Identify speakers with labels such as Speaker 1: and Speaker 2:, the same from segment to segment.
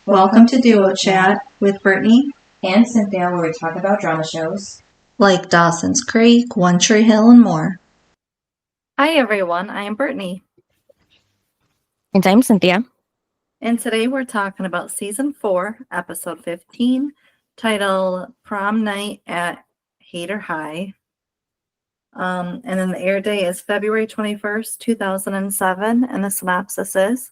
Speaker 1: Welcome to Duo Chat with Brittany
Speaker 2: and Cynthia, where we talk about drama shows
Speaker 1: like Dawson's Creek, One Tree Hill, and more.
Speaker 3: Hi everyone, I am Brittany.
Speaker 4: And I'm Cynthia.
Speaker 3: And today we're talking about Season 4, Episode 15, titled Prom Night at Hater High. And then the air day is February 21st, 2007, and the synopsis is: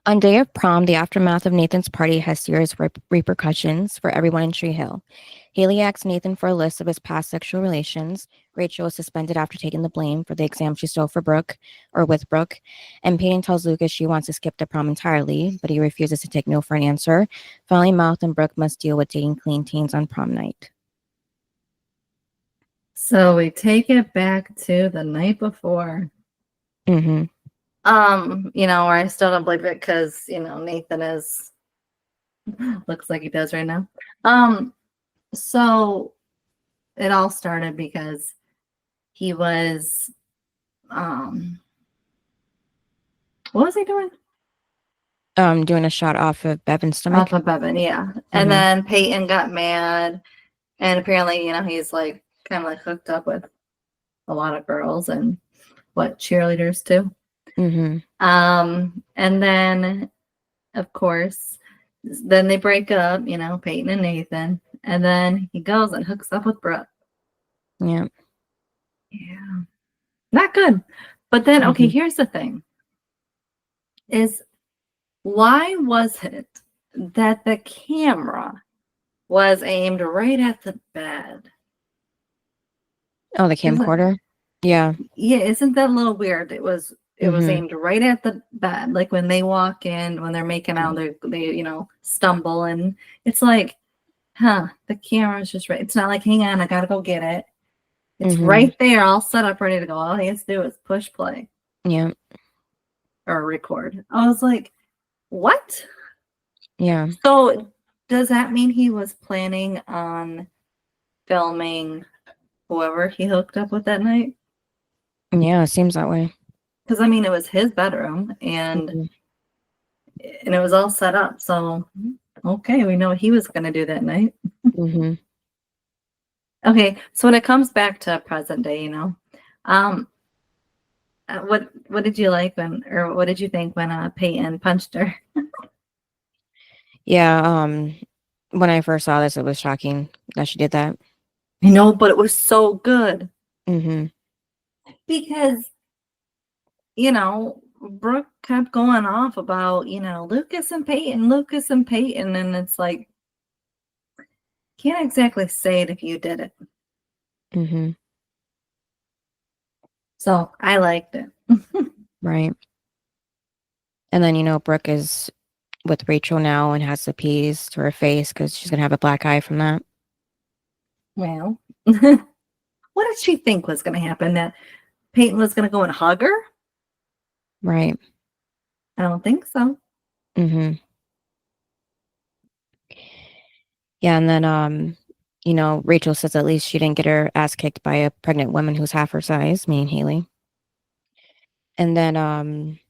Speaker 4: On day of prom, the aftermath of Nathan's party has serious repercussions for everyone in Tree Hill. Haley asks Nathan for a list of his past sexual relations. Rachel is suspended after taking the blame for the exam she stole with Brooke. And Peyton tells Lucas she wants to skip the prom entirely, but he refuses to take no for an answer. Finally, Mouth and Brooke must deal with dating clean teens on prom night.
Speaker 3: So we take it back to the night before.
Speaker 4: Mm-hmm.
Speaker 3: Where I still don't believe it because, Nathan looks like he does right now. So it all started because he was, what was he doing?
Speaker 4: Doing a shot off of Bevan's stomach.
Speaker 3: Off of Bevan, yeah. Mm-hmm. And then Peyton got mad, and apparently, he's like kind of like hooked up with a lot of girls and cheerleaders too.
Speaker 4: Mm-hmm.
Speaker 3: And then, of course, then they break up, Peyton and Nathan, and then he goes and hooks up with Brooke.
Speaker 4: Yeah.
Speaker 3: Yeah. Not good. But then, okay, here's the thing. Is why was it that the camera was aimed right at the bed?
Speaker 4: Oh, the camcorder? Yeah.
Speaker 3: Yeah, isn't that a little weird? It was aimed right at the bed. Like when they walk in, when they're making out, they stumble, and it's like, the camera's just right. It's not like, hang on, I gotta go get it. It's right there, all set up, ready to go. All he has to do is push play.
Speaker 4: Yeah.
Speaker 3: Or record. I was like, what?
Speaker 4: Yeah.
Speaker 3: So does that mean he was planning on filming whoever he hooked up with that night?
Speaker 4: Yeah, it seems that way.
Speaker 3: Because it was his bedroom and it was all set up. So okay, we know what he was going to do that night. Okay, so when it comes back to present day, what did you like what did you think when Peyton punched her?
Speaker 4: Yeah, when I first saw this, it was shocking that she did that.
Speaker 3: I know, but it was so good. Because, Brooke kept going off about, Lucas and Peyton, and it's like, can't exactly say it if you did it. So I liked it.
Speaker 4: Right. And then, Brooke is with Rachel now and has the peas to her face because she's going to have a black eye from that.
Speaker 3: Well, what did she think was going to happen? That Peyton was going to go and hug her?
Speaker 4: Right.
Speaker 3: I don't think so.
Speaker 4: Yeah, and then, Rachel says at least she didn't get her ass kicked by a pregnant woman who's half her size, meaning Haley. And then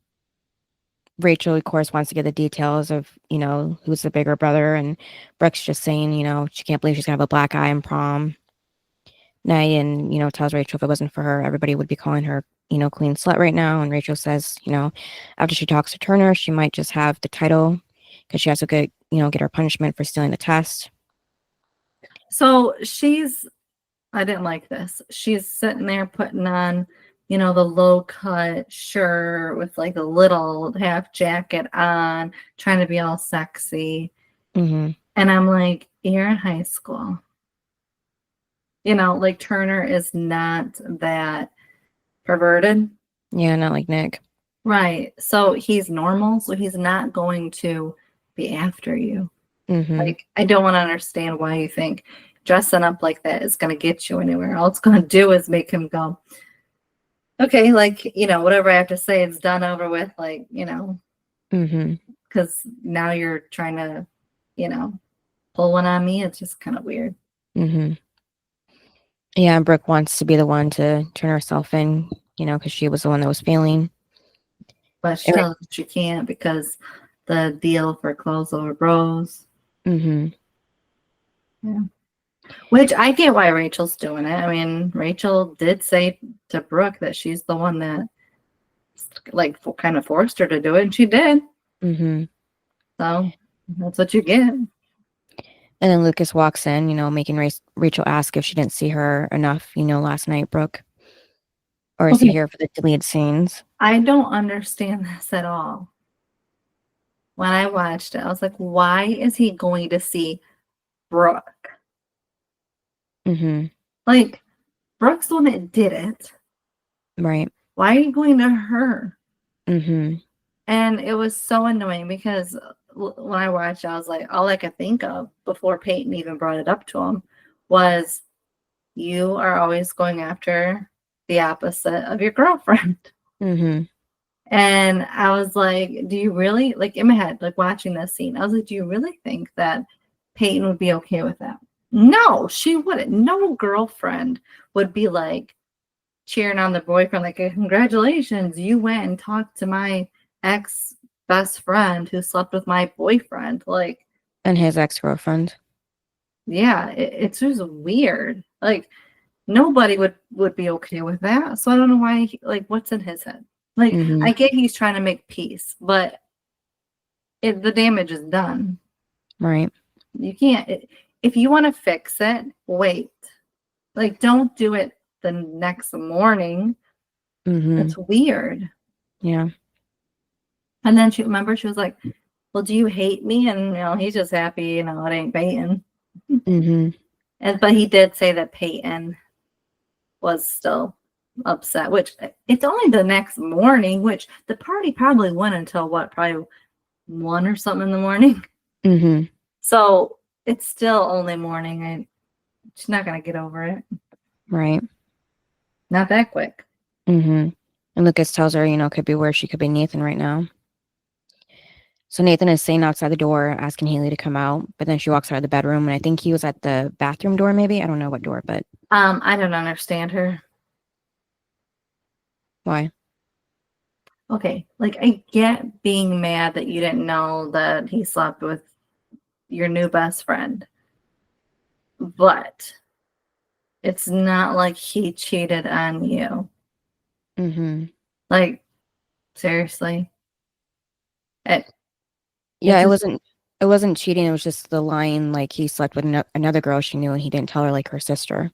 Speaker 4: Rachel, of course, wants to get the details of, who's the bigger brother. And Brooke's just saying, she can't believe she's going to have a black eye in prom night. And, tells Rachel if it wasn't for her, everybody would be calling her, clean slut right now. And Rachel says, after she talks to Turner, she might just have the title because she has to get her punishment for stealing the test.
Speaker 3: So I didn't like this. She's sitting there putting on, the low cut shirt with like a little half jacket on, trying to be all sexy. And I'm like, you're in high school. Like Turner is not that perverted.
Speaker 4: Yeah, not like Nick.
Speaker 3: Right. So he's normal. So he's not going to be after you. Like, I don't want to understand why you think dressing up like that is going to get you anywhere. All it's going to do is make him go, okay, like, whatever I have to say, it's done, over with, like, because now you're trying to, pull one on me. It's just kind of weird.
Speaker 4: Yeah, and Brooke wants to be the one to turn herself in, because she was the one that was failing.
Speaker 3: But she tells she can't because the deal for clothes over bros.
Speaker 4: Mm-hmm.
Speaker 3: Yeah. Which I get why Rachel's doing it. I mean, Rachel did say to Brooke that she's the one that like kind of forced her to do it, and she did.
Speaker 4: Mm-hmm.
Speaker 3: So that's what you get.
Speaker 4: And then Lucas walks in, making Rachel ask if she didn't see her enough, last night, Brooke. Or is he
Speaker 3: Okay.
Speaker 4: here for the deleted scenes?
Speaker 3: I don't understand this at all. When I watched it, I was like, why is he going to see Brooke?
Speaker 4: Mm-hmm.
Speaker 3: Like, Brooke's the one that did it.
Speaker 4: Right.
Speaker 3: Why are you going to her?
Speaker 4: Mm-hmm.
Speaker 3: And it was so annoying because when I watched it, I was like, all I could think of before Peyton even brought it up to him was, you are always going after the opposite of your girlfriend.
Speaker 4: Mm-hmm.
Speaker 3: And I was like, do you really, like in my head, like watching this scene, I was like, do you really think that Peyton would be okay with that? No, she wouldn't. No girlfriend would be like cheering on the boyfriend, like, congratulations, you went and talked to my ex best friend who slept with my boyfriend. Like,
Speaker 4: And his ex-girlfriend.
Speaker 3: yeah, it's just weird. Like, nobody would be okay with that. So I don't know why, like, what's in his head? Like,
Speaker 4: Mm-hmm.
Speaker 3: I get he's trying to make peace, but the damage is done.
Speaker 4: Right.
Speaker 3: You can't, if you want to fix it, wait. Like, don't do it the next morning.
Speaker 4: Mm-hmm.
Speaker 3: It's weird.
Speaker 4: Yeah.
Speaker 3: And then she was like, well, do you hate me? And, he's just happy, it ain't Peyton.
Speaker 4: Mm-hmm.
Speaker 3: But he did say that Peyton was still upset, which it's only the next morning, which the party probably went until probably 1 or something in the morning.
Speaker 4: Mm-hmm.
Speaker 3: So it's still only morning, and she's not gonna get over it.
Speaker 4: Right.
Speaker 3: Not that quick.
Speaker 4: Mm-hmm. And Lucas tells her, could be where she could be Nathan right now. So Nathan is sitting outside the door asking Haley to come out, but then she walks out of the bedroom, and I think he was at the bathroom door, maybe. I don't know what door, but
Speaker 3: I don't understand her.
Speaker 4: why?
Speaker 3: Okay, like, I get being mad that you didn't know that he slept with your new best friend, but it's not like he cheated on you.
Speaker 4: Mm-hmm.
Speaker 3: Like, seriously.
Speaker 4: Yeah, it wasn't cheating. It was just the lying, like he slept with another girl she knew, and he didn't tell her, like her sister.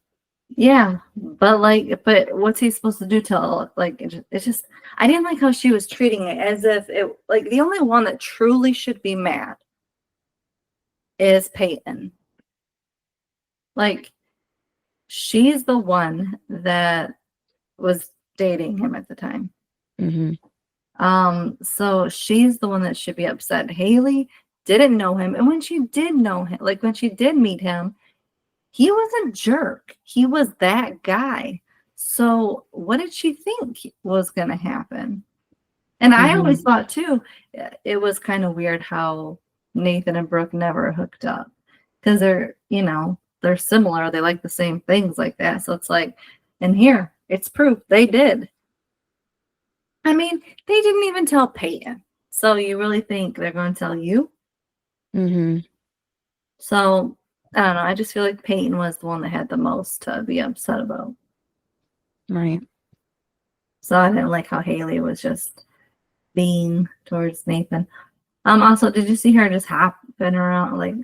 Speaker 3: Yeah, but what's he supposed to do till, like, it's just, I didn't like how she was treating it as if it, like, the only one that truly should be mad is Peyton. Like, she's the one that was dating him at the time.
Speaker 4: Mm-hmm.
Speaker 3: So she's the one that should be upset. Haley didn't know him, and when she did know him, like when she did meet him, he was a jerk. He was that guy. So what did she think was going to happen? And I
Speaker 4: Mm-hmm.
Speaker 3: always thought too, it was kind of weird how Nathan and Brooke never hooked up, because they're similar. They like the same things like that. So it's like, and here it's proof they did. I mean, they didn't even tell Peyton. So you really think they're going to tell you?
Speaker 4: Mm-hmm.
Speaker 3: So I don't know. I just feel like Peyton was the one that had the most to be upset about.
Speaker 4: Right.
Speaker 3: So I didn't like how Haley was just being towards Nathan. Also, did you see her just hopping around, like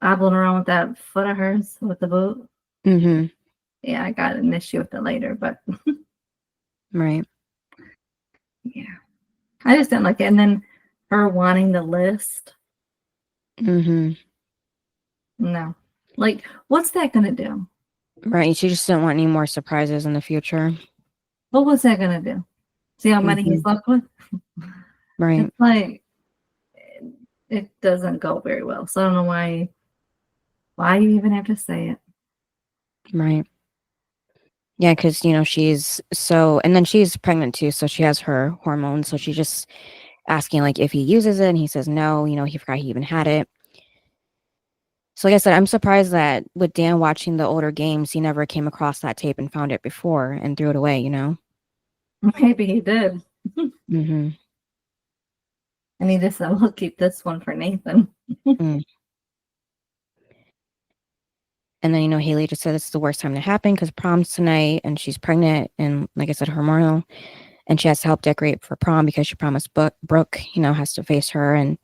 Speaker 3: hobbling around with that foot of hers with the boot?
Speaker 4: Mm-hmm.
Speaker 3: Yeah, I got an issue with it later, but
Speaker 4: Right.
Speaker 3: yeah, I just didn't like it. And then her wanting the list.
Speaker 4: Mm-hmm.
Speaker 3: No, like, what's that gonna do?
Speaker 4: Right. She just didn't want any more surprises in the future.
Speaker 3: What was that gonna do? See how many he's left with?
Speaker 4: Right.
Speaker 3: It's like, it doesn't go very well. So I don't know why you even have to say it.
Speaker 4: Right. Yeah, because, she's so, and then she's pregnant too, so she has her hormones, so she's just asking, like, if he uses it, and he says no, he forgot he even had it. So like I said, I'm surprised that with Dan watching the older games, he never came across that tape and found it before and threw it away,
Speaker 3: Maybe he did.
Speaker 4: Mm-hmm.
Speaker 3: And he just said, "We'll keep this one for Nathan."
Speaker 4: Mm. And then, Haley just said it's the worst time to happen because prom's tonight and she's pregnant and, like I said, hormonal. And she has to help decorate for prom because she promised Brooke, has to face her. And,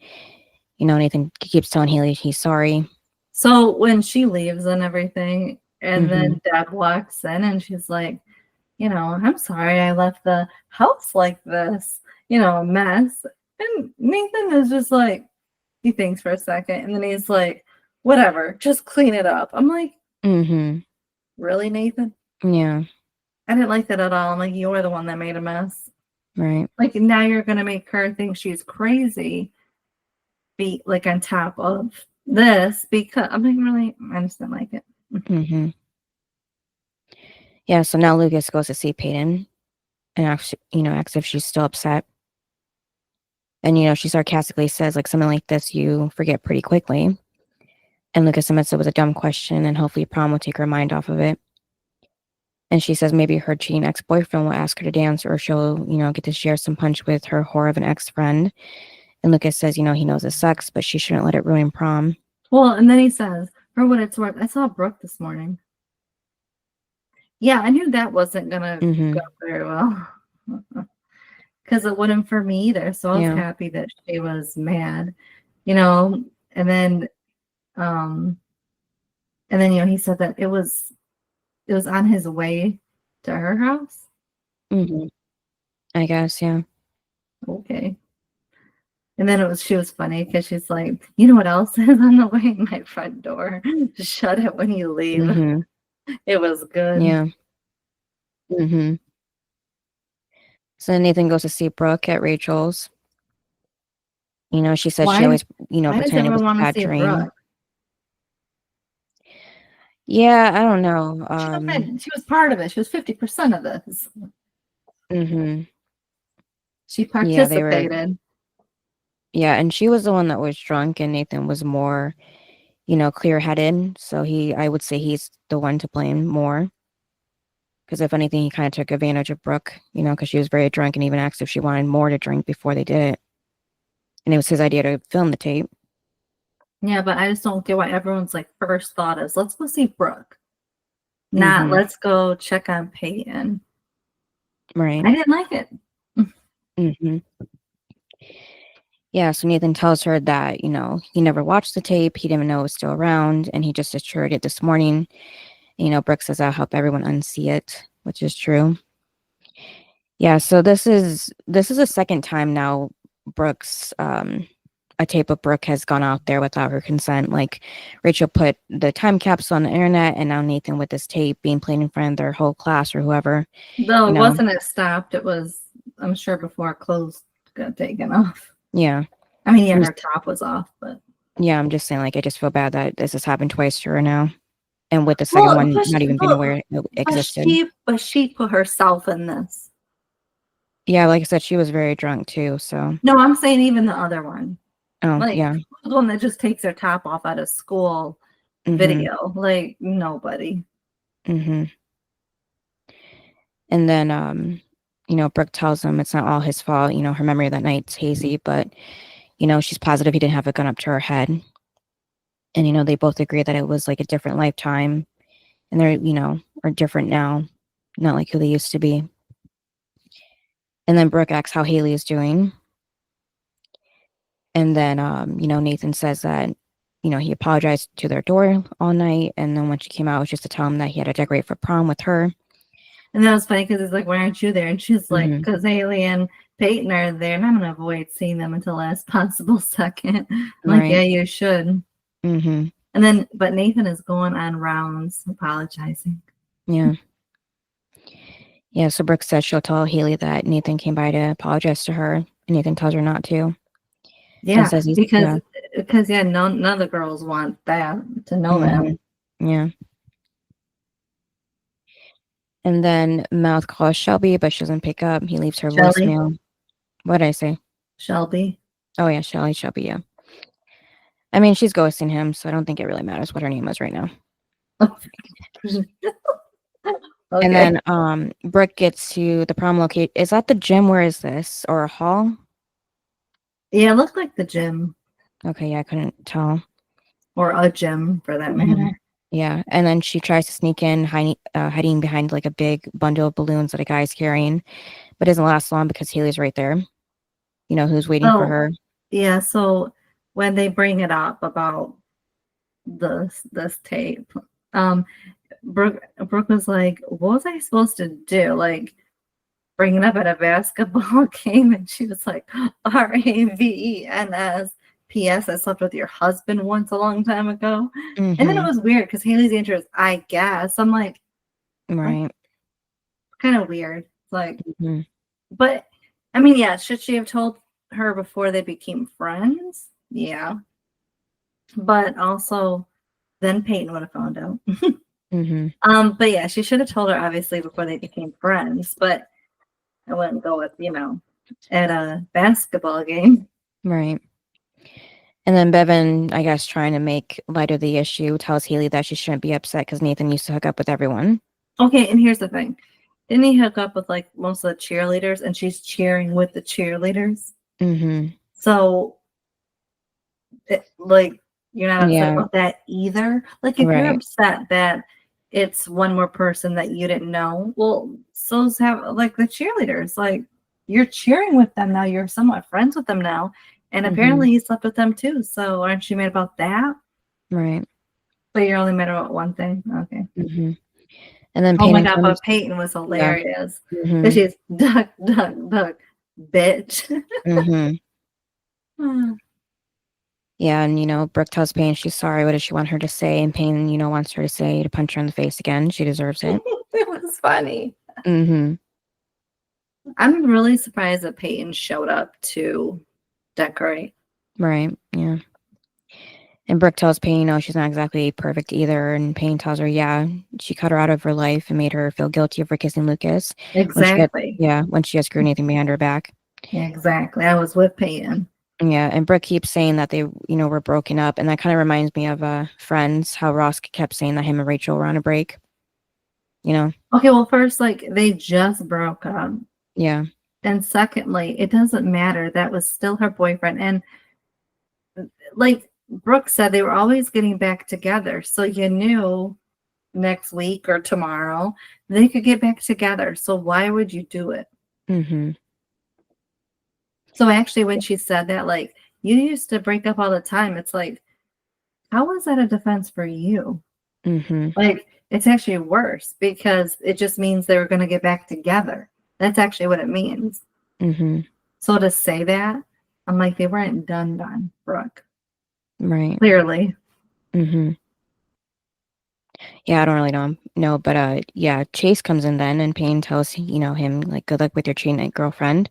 Speaker 4: Nathan keeps telling Haley he's sorry.
Speaker 3: So when she leaves and everything, and
Speaker 4: Mm-hmm.
Speaker 3: then Deb walks in and she's like, "I'm sorry I left the house like this, a mess." And Nathan is just like, he thinks for a second, and then he's like, "Whatever, just clean it up." I'm like,
Speaker 4: Mm-hmm.
Speaker 3: "Really, Nathan?"
Speaker 4: Yeah.
Speaker 3: I didn't like that at all. I'm like, "You're the one that made a mess.
Speaker 4: Right.
Speaker 3: Like, now you're going to make her think she's crazy, be like on top of this," because I'm like, really, I just didn't like it.
Speaker 4: Mm-hmm. Yeah, so now Lucas goes to see Peyton and asks if she's still upset. And, she sarcastically says, like, something like this, you forget pretty quickly. And Lucas admits it was a dumb question and hopefully Prom will take her mind off of it. And she says maybe her cheating ex-boyfriend will ask her to dance or she'll, get to share some punch with her whore of an ex-friend. And Lucas says, he knows it sucks, but she shouldn't let it ruin prom.
Speaker 3: Well, and then he says, for what it's worth, I saw Brooke this morning. Yeah, I knew that wasn't going to go very well. Because it wouldn't for me either. So I was happy that she was mad, and then he said that it was on his way to her house.
Speaker 4: Mm-hmm. I guess, yeah.
Speaker 3: Okay. And then she was funny because she's like, "You know what else is on the way? My front door. Shut it when you leave."
Speaker 4: Mm-hmm.
Speaker 3: It was good.
Speaker 4: Yeah. Mm-hmm. So Nathan goes to see Brooke at Rachel's. She said she always, pretended it was a bad dream.
Speaker 3: Brooke?
Speaker 4: Yeah, I don't know.
Speaker 3: She was part of it. She was 50% of this.
Speaker 4: Mm-hmm.
Speaker 3: She participated.
Speaker 4: Yeah, and she was the one that was drunk, and Nathan was more, clear-headed. So I would say he's the one to blame more. Because if anything, he kind of took advantage of Brooke, because she was very drunk and even asked if she wanted more to drink before they did it. And it was his idea to film the tape.
Speaker 3: Yeah, but I just don't get why everyone's like first thought is let's go see Brooke. Not let's go check on Peyton.
Speaker 4: Right.
Speaker 3: I didn't like it.
Speaker 4: Mm-hmm. Yeah, so Nathan tells her that, he never watched the tape. He didn't know it was still around, and he just assured it this morning. Brooke says, I'll help everyone unsee it, which is true. Yeah, so this is the second time now Brooke's a tape of Brooke has gone out there without her consent. Like Rachel put the time capsule on the internet, and now Nathan with this tape being played in front of their whole class or whoever.
Speaker 3: Though it wasn't it stopped. It was, I'm sure, before clothes got taken off.
Speaker 4: Yeah.
Speaker 3: I mean, yeah, her top was off, but
Speaker 4: yeah, I'm just saying, like, I just feel bad that this has happened twice to her now. And with the second one not even being aware it existed.
Speaker 3: But she put herself in this.
Speaker 4: Yeah, like I said, she was very drunk too, so.
Speaker 3: No, I'm saying even the other one.
Speaker 4: Oh, like, yeah.
Speaker 3: The one that just takes her top off at a school video. Like, nobody.
Speaker 4: Mm-hmm. And then, Brooke tells him it's not all his fault. Her memory of that night's hazy, but, she's positive he didn't have a gun up to her head. And, they both agree that it was like a different lifetime. And they're, are different now. Not like who they used to be. And then Brooke asks how Haley is doing. And then, Nathan says that, he apologized to their door all night. And then when she came out, it was just to tell him that he had to decorate for prom with her.
Speaker 3: And that was funny because it's like, why aren't you there? And she's like, because Haley and Peyton are there, and I'm going to avoid seeing them until last possible second. I'm like, yeah, you should.
Speaker 4: Mm-hmm.
Speaker 3: And then, but Nathan is going on rounds apologizing.
Speaker 4: Yeah. Yeah, so Brooke says she'll tell Haley that Nathan came by to apologize to her, and Nathan tells her not to.
Speaker 3: Yeah, because none of the girls want that to know that.
Speaker 4: Yeah. And then Mouth calls Shelby, but she doesn't pick up. He leaves her voicemail. What did I say?
Speaker 3: Shelby.
Speaker 4: Oh yeah, Shelby, yeah. I mean, she's ghosting him, so I don't think it really matters what her name is right now.
Speaker 3: Okay.
Speaker 4: And then Brooke gets to the prom locate. Is that the gym? Where is this? Or a hall?
Speaker 3: Yeah, it looked like the gym
Speaker 4: Okay, yeah, I couldn't tell.
Speaker 3: or a gym for that
Speaker 4: Mhm.
Speaker 3: matter.
Speaker 4: Yeah, and then she tries to sneak in, hiding behind like a big bundle of balloons that a guy's carrying, but doesn't last long because Haley's right there. You know, who's waiting for
Speaker 3: So
Speaker 4: her.
Speaker 3: yeah, so when they bring it up about this tape, um, Brooke was like, "What was I supposed to do? Like bring it up at a basketball game?" And she was like, RAVENS. P.S. I slept with your husband once a long time ago. And then it
Speaker 4: Mm-hmm.
Speaker 3: was weird because Haley's answer is, I guess. I'm like,
Speaker 4: Right.
Speaker 3: kind of weird. Like,
Speaker 4: Mm-hmm.
Speaker 3: but I mean, yeah, should she have told her before they became friends? Yeah. But also then Peyton would have found out.
Speaker 4: Mm-hmm.
Speaker 3: But yeah, she should have told her obviously before they became friends, but I wouldn't go with, at a basketball game.
Speaker 4: Right. And then Bevan, I guess, trying to make light of the issue, tells Haley that she shouldn't be upset because Nathan used to hook up with everyone.
Speaker 3: Okay, and here's the thing. Didn't he hook up with like most of the cheerleaders and she's cheering with the cheerleaders?
Speaker 4: Mm-hmm.
Speaker 3: So like you're not upset
Speaker 4: Yeah.
Speaker 3: with that either. Like if you're
Speaker 4: Right.
Speaker 3: upset that it's one more person that you didn't know, well, so's have like the cheerleaders. Like you're cheering with them now. You're somewhat friends with them now. And
Speaker 4: Mm-hmm.
Speaker 3: apparently he slept with them too. So aren't you mad about that?
Speaker 4: Right.
Speaker 3: But you're only mad about one thing. Okay.
Speaker 4: Mm-hmm. And then
Speaker 3: Oh my
Speaker 4: Peyton
Speaker 3: god,
Speaker 4: comes.
Speaker 3: but Peyton was
Speaker 4: Yeah.
Speaker 3: hilarious.
Speaker 4: Mm-hmm.
Speaker 3: But she's duck, duck, duck, bitch.
Speaker 4: Mm-hmm. Yeah, and Brooke tells Payne she's sorry. What does she want her to say? And Payne, wants her to say to punch her in the face again. She deserves it.
Speaker 3: It was funny.
Speaker 4: Mm-hmm.
Speaker 3: I'm really surprised that Peyton showed up to decorate.
Speaker 4: Right. Yeah. And Brooke tells Payne, she's not exactly perfect either. And Payne tells her, yeah, she cut her out of her life and made her feel guilty for kissing Lucas.
Speaker 3: Exactly.
Speaker 4: When she had screwed Nathan behind her back.
Speaker 3: Yeah, exactly. I was with Peyton.
Speaker 4: Yeah, and Brooke keeps saying that they, were broken up. And that kind of reminds me of Friends, how Ross kept saying that him and Rachel were on a break.
Speaker 3: Okay, well, first, like, they just broke up.
Speaker 4: Yeah.
Speaker 3: And secondly, it doesn't matter. That was still her boyfriend. And like Brooke said, they were always getting back together. So you knew next week or tomorrow they could get back together. So why would you do it?
Speaker 4: Mm-hmm.
Speaker 3: So actually, when she said that, like, you used to break up all the time, it's like, how was that a defense for you?
Speaker 4: Mm-hmm.
Speaker 3: Like, it's actually worse because it just means they were going to get back together. That's actually what it means.
Speaker 4: Mm-hmm.
Speaker 3: So to say that, I'm like, they weren't done, Brooke.
Speaker 4: Right.
Speaker 3: Clearly.
Speaker 4: Mm-hmm. Yeah, I don't really know, but yeah, Chase comes in then, and Payne tells him like, good luck with your cheating girlfriend.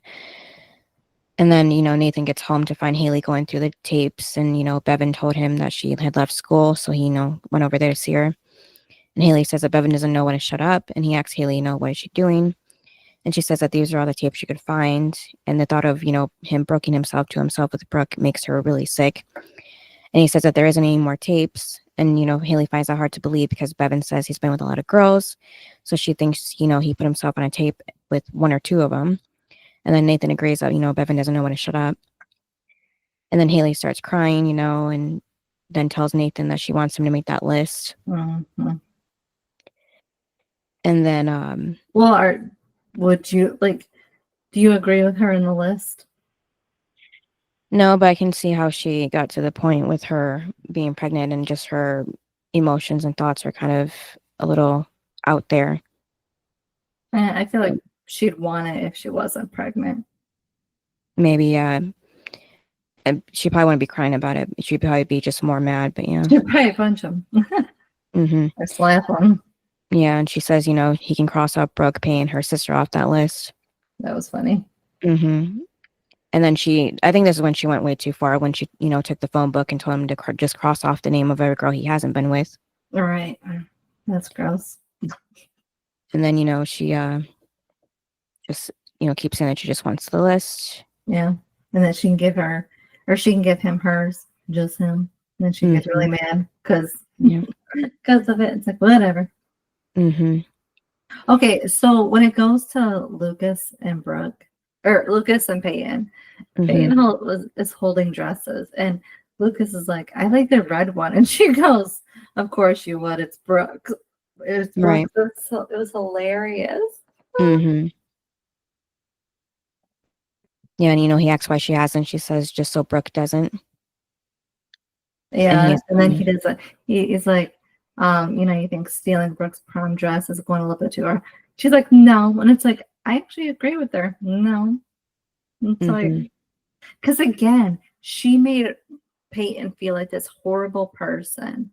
Speaker 4: And then Nathan gets home to find Haley going through the tapes, and Bevan told him that she had left school, so he went over there to see her. And Haley says that Bevan doesn't know when to shut up, and he asks Haley, what is she doing? And she says that these are all the tapes she could find, and the thought of him broking himself to himself with Brooke makes her really sick. And he says that there isn't any more tapes. And, Haley finds that hard to believe because Bevan says he's been with a lot of girls. So she thinks, he put himself on a tape with one or two of them. And then Nathan agrees that, Bevan doesn't know when to shut up. And then Haley starts crying, and then tells Nathan that she wants him to make that list.
Speaker 3: Mm-hmm.
Speaker 4: And then,
Speaker 3: well, would you do you agree with her in the list?
Speaker 4: no, but I can see how she got to the point with her being pregnant and just her emotions and thoughts are kind of a little out there.
Speaker 3: I feel like she'd want it if she wasn't pregnant.
Speaker 4: Maybe, she probably wouldn't be crying about it. She'd probably be just more mad, but yeah.
Speaker 3: She'd probably punch him
Speaker 4: Mm-hmm.
Speaker 3: or slap him.
Speaker 4: Yeah, and she says, he can cross out Brooke, Payne, her sister off that list.
Speaker 3: That was funny.
Speaker 4: Mm-hmm. And then I think this is when she went way too far, when she, took the phone book and told him to just cross off the name of every girl he hasn't been with.
Speaker 3: All right. That's gross.
Speaker 4: And then, she just, keeps saying that she just wants the list.
Speaker 3: Yeah. And then she can give her, or she can give him hers, just him. And then she gets really mad because of it. It's like, whatever.
Speaker 4: Mm-hmm.
Speaker 3: Okay. So when it goes to Lucas and Brooke, or Lucas and Peyton. Peyton is holding dresses, and Lucas is like, I like the red one. And she goes, of course you would. It's Brooke. It's Brooke.
Speaker 4: Right.
Speaker 3: It was hilarious.
Speaker 4: Mm-hmm. Yeah, and he asks why she hasn't. She says just so Brooke doesn't.
Speaker 3: Yeah, and then he does that. He's like, you think stealing Brooke's prom dress is going a little bit too far. She's like, no. And it's like, I actually agree with her. No. It's like, because again, she made Peyton feel like this horrible person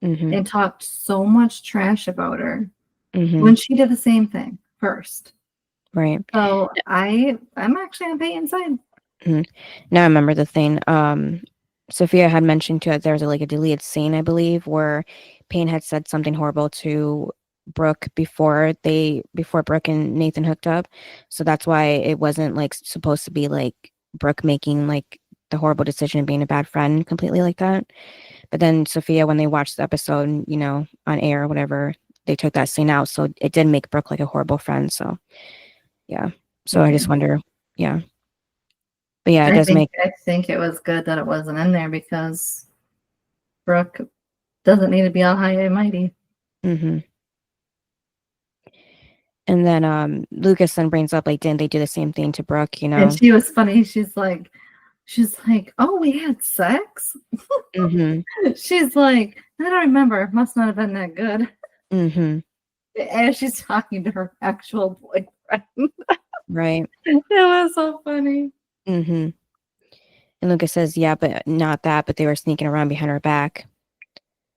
Speaker 3: and talked so much trash about her when she did the same thing first.
Speaker 4: Right.
Speaker 3: So I'm actually on Peyton's side.
Speaker 4: Now I remember the thing. Sophia had mentioned too that there was a deleted scene, I believe, where Payne had said something horrible to Brooke before Brooke and Nathan hooked up. So that's why it wasn't supposed to be Brooke making the horrible decision of being a bad friend completely like that. But then Sophia, when they watched the episode, on air or whatever, they took that scene out. So it did make Brooke a horrible friend. So yeah. So I just wonder, yeah. But yeah,
Speaker 3: I think it was good that it wasn't in there because Brooke doesn't need to be all high and mighty.
Speaker 4: And then Lucas then brings up didn't they do the same thing to Brooke?
Speaker 3: And she was funny. She's like, oh, we had sex. She's like, I don't remember. Must not have been that good. As she's talking to her actual boyfriend.
Speaker 4: Right.
Speaker 3: It was so funny.
Speaker 4: And Lucas says, yeah, but not that, but they were sneaking around behind her back.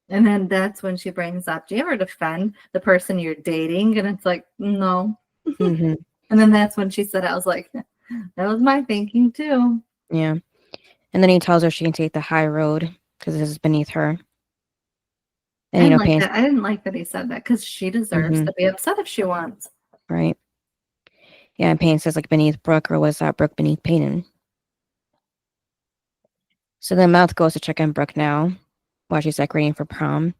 Speaker 3: And then that's when she brings up, do you ever defend the person you're dating? And it's like, no. And then that's when she said, I was like, that was my thinking too.
Speaker 4: Yeah. And then he tells her she can take the high road because this is beneath her. And
Speaker 3: I didn't like that he said that because she deserves to be upset if she wants.
Speaker 4: Right. Yeah, and Payne says beneath Brooke, or was that Brooke beneath Payton? So then Mouth goes to check on Brooke now while she's decorating for prom.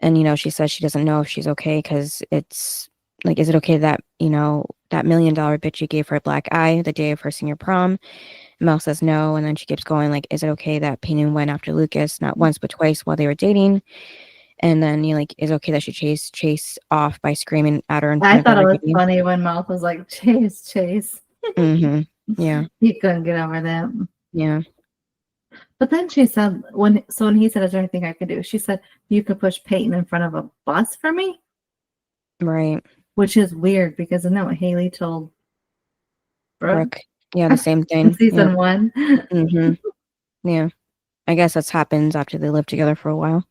Speaker 4: And, she says she doesn't know if she's okay because it's is it okay that, that $1 million bitch you gave her a black eye the day of her senior prom? And Mel says no. And then she keeps going is it okay that Payton went after Lucas not once but twice while they were dating? And then is it okay that she chased off by screaming at her?
Speaker 3: I thought it was funny when Mouth was like, chase.
Speaker 4: Yeah.
Speaker 3: He couldn't get over that.
Speaker 4: Yeah.
Speaker 3: But then she said, when he said, is there anything I could do? She said, you could push Peyton in front of a bus for me?
Speaker 4: Right.
Speaker 3: Which is weird because isn't that what Haley told Brooke?
Speaker 4: Yeah, the same thing.
Speaker 3: In season 1.
Speaker 4: Yeah. I guess that happens after they live together for a while.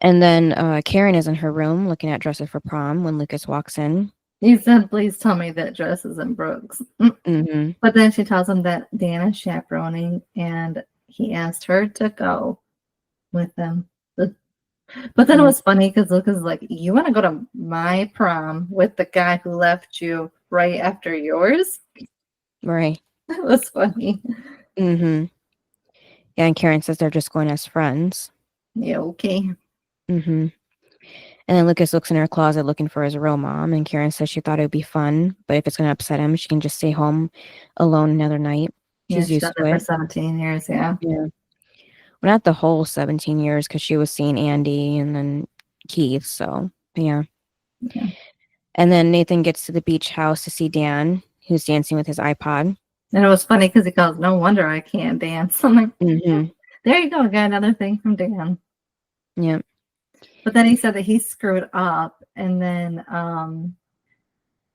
Speaker 4: And then Karen is in her room looking at dresses for prom when Lucas walks in.
Speaker 3: He said, please tell me that dress isn't Brooke's. But then she tells him that Dan is chaperoning and he asked her to go with him. But then it was funny because Lucas is like, you want to go to my prom with the guy who left you right after yours? Right. That was funny.
Speaker 4: Yeah, and Karen says they're just going as friends.
Speaker 3: Yeah, okay.
Speaker 4: And then Lucas looks in her closet looking for his real mom, and Karen says she thought it would be fun, but if it's going to upset him, she can just stay home alone another night. She's used to it.
Speaker 3: For 17 years, yeah.
Speaker 4: Well, not the whole 17 years, because she was seeing Andy and then Keith, so, yeah. And then Nathan gets to the beach house to see Dan, who's dancing with his iPod.
Speaker 3: And it was funny because he goes, no wonder I can't dance. I'm like, there you go, got another thing from Dan.
Speaker 4: Yeah.
Speaker 3: But then he said that he screwed up, and then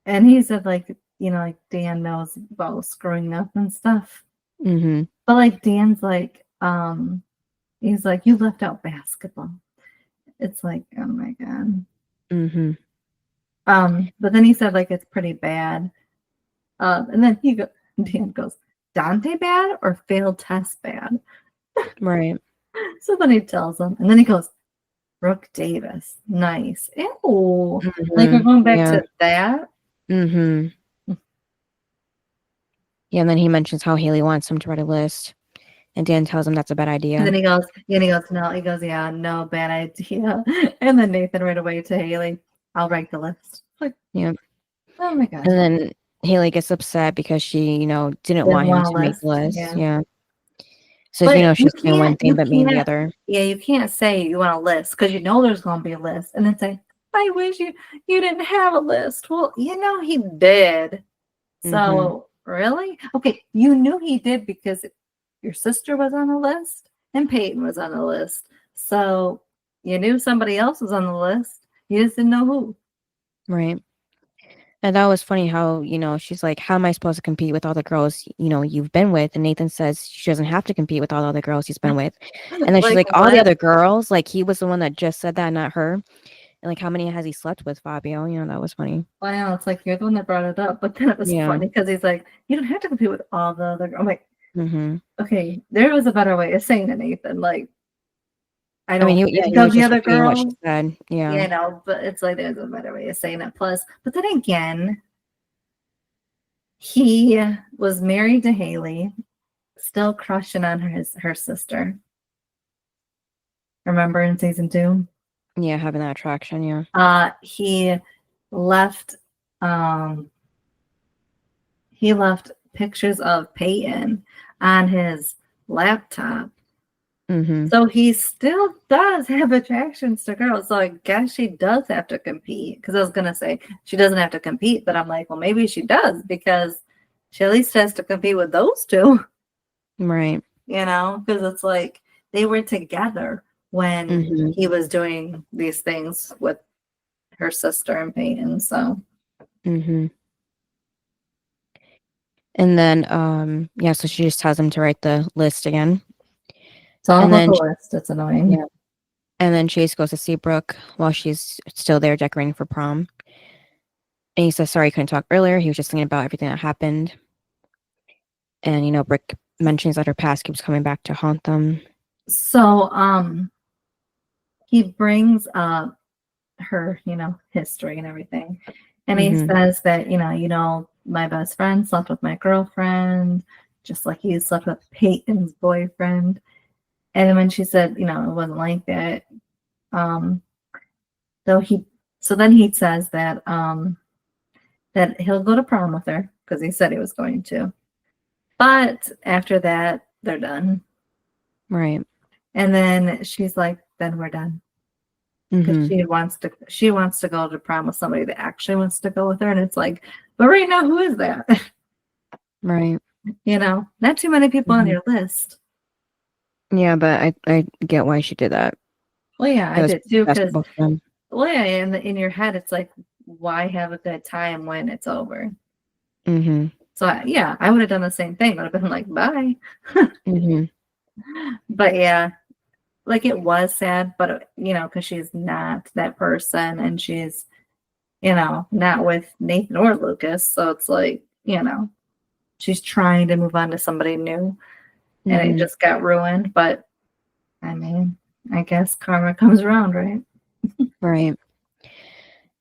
Speaker 3: and he said Dan knows about screwing up and stuff. But Dan's he's like, you left out basketball. It's like, oh my god. But then he said it's pretty bad. And then Dan goes, Dante bad or failed test bad?
Speaker 4: Right.
Speaker 3: So then he tells him, and then he goes, Brooke Davis. Nice. Ew. We're going back to that.
Speaker 4: Yeah, and then he mentions how Haley wants him to write a list. And Dan tells him that's a bad idea.
Speaker 3: And then he goes, no. He goes, yeah, no, bad idea. And then Nathan right away to Haley, I'll write the list.
Speaker 4: Yeah.
Speaker 3: Oh my god.
Speaker 4: And then Haley gets upset because she, didn't
Speaker 3: Didn't
Speaker 4: want him
Speaker 3: want
Speaker 4: to
Speaker 3: a
Speaker 4: make the
Speaker 3: list,
Speaker 4: list.
Speaker 3: yeah.
Speaker 4: Yeah. So,
Speaker 3: But you
Speaker 4: she's doing one
Speaker 3: can't,
Speaker 4: thing but mean the other.
Speaker 3: yeah, you can't say you want a list because you know there's going to be a list, and then say, "I wish you didn't have a list." Well, he did. So really, okay, you knew he did because your sister was on the list and Peyton was on the list. So you knew somebody else was on the list. You just didn't know who.
Speaker 4: Right. And that was funny how, she's like, how am I supposed to compete with all the girls, you've been with? And Nathan says she doesn't have to compete with all the other girls he's been with. And then she's like, all the
Speaker 3: what?
Speaker 4: other girls, like he was the one that just said that, not her. And like, how many has he slept with, Fabio? That was funny.
Speaker 3: Wow, it's like you're the one that brought it up, but then it was funny because he's like, you don't have to compete with all the other. I'm like, okay, there was a better way of saying it, Nathan. Like, I don't.
Speaker 4: he was
Speaker 3: the
Speaker 4: just
Speaker 3: other
Speaker 4: repeating what she
Speaker 3: girls,
Speaker 4: said. Yeah.
Speaker 3: but it's like there's a better way of saying it. Plus, but then again, he was married to Haley, still crushing on her sister. Remember in season 2?
Speaker 4: Yeah, having that attraction. Yeah.
Speaker 3: He left. He left pictures of Peyton on his laptop. So he still does have attractions to girls. So I guess she does have to compete. Because I was going to say she doesn't have to compete. But I'm like, well, maybe she does. Because she at least has to compete with those two.
Speaker 4: Right.
Speaker 3: Because it's like they were together when he was doing these things with her sister and Peyton. So.
Speaker 4: And then, so she just tells him to write the list again.
Speaker 3: It's all about the list. It's annoying.
Speaker 4: Yeah. And then Chase goes to see Brooke while she's still there decorating for prom. And he says, sorry, he couldn't talk earlier. He was just thinking about everything that happened. And, Brooke mentions that her past keeps coming back to haunt them.
Speaker 3: So, he brings up her, history and everything. And he says that, my best friend slept with my girlfriend, just like he slept with Peyton's boyfriend. And then when she said, it wasn't like that, so then he says that that he'll go to prom with her because he said he was going to. But after that, they're done.
Speaker 4: Right.
Speaker 3: And then she's like, then we're done. Because she wants to go to prom with somebody that actually wants to go with her. And it's like, but right now, who is that?
Speaker 4: Right.
Speaker 3: Not too many people on your list.
Speaker 4: Yeah, but I get why she did that.
Speaker 3: Well, yeah, I did too. Because,
Speaker 4: well,
Speaker 3: yeah, in your head, it's like, why have a good time when it's over? So, I would have done the same thing. I would have been like, bye. But, yeah, like it was sad, but, because she's not that person and she's, not with Nathan or Lucas. So it's like, she's trying to move on to somebody new and it just got ruined. But I mean, I guess karma comes around, right?
Speaker 4: Right.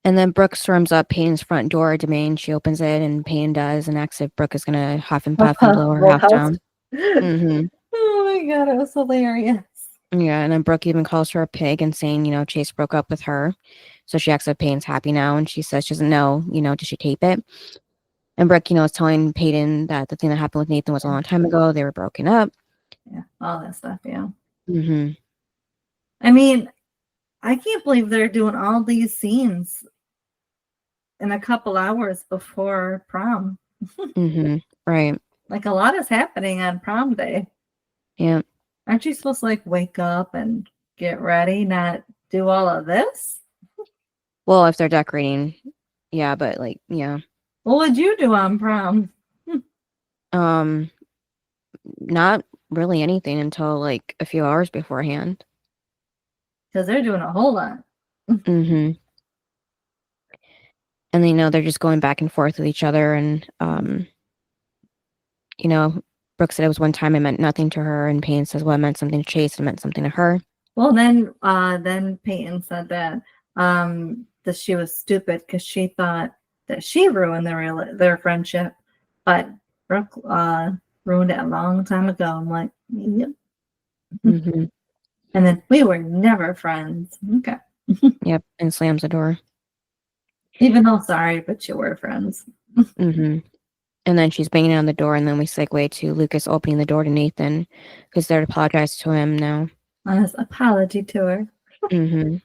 Speaker 4: And then Brooke storms up Payne's front door domain. She opens it and Payne does and asks if Brooke is going to huff and puff and blow her house down.
Speaker 3: Oh my God, it was hilarious.
Speaker 4: Yeah, and then Brooke even calls her a pig and saying, Chase broke up with her. So she asks if Payne's happy now, and she says she doesn't know, did she tape it? And Brooke, is telling Peyton that the thing that happened with Nathan was a long time ago. They were broken up.
Speaker 3: Yeah, all that stuff, yeah. I mean, I can't believe they're doing all these scenes in a couple hours before prom.
Speaker 4: Right.
Speaker 3: Like a lot is happening on prom day.
Speaker 4: Yeah.
Speaker 3: Aren't you supposed to like wake up and get ready, not do all of this?
Speaker 4: Well, if they're decorating, yeah, but like, yeah.
Speaker 3: What would you do on prom?
Speaker 4: Not really anything until like a few hours beforehand.
Speaker 3: Because they're doing a whole lot.
Speaker 4: And they're just going back and forth with each other. And, Brooke said it was one time it meant nothing to her. And Payne says, well, it meant something to Chase. It meant something to her.
Speaker 3: Well, then Peyton said that she was stupid because she thought that she ruined their friendship. But Brooke ruined it a long time ago. I'm like, yep. And then we were never friends. Okay.
Speaker 4: Yep. And slams the door.
Speaker 3: Even though sorry, but you were friends.
Speaker 4: And then she's banging on the door, and then we segue to Lucas opening the door to Nathan because they're to apologize to him now.
Speaker 3: On his apology tour.
Speaker 4: Mm-hmm.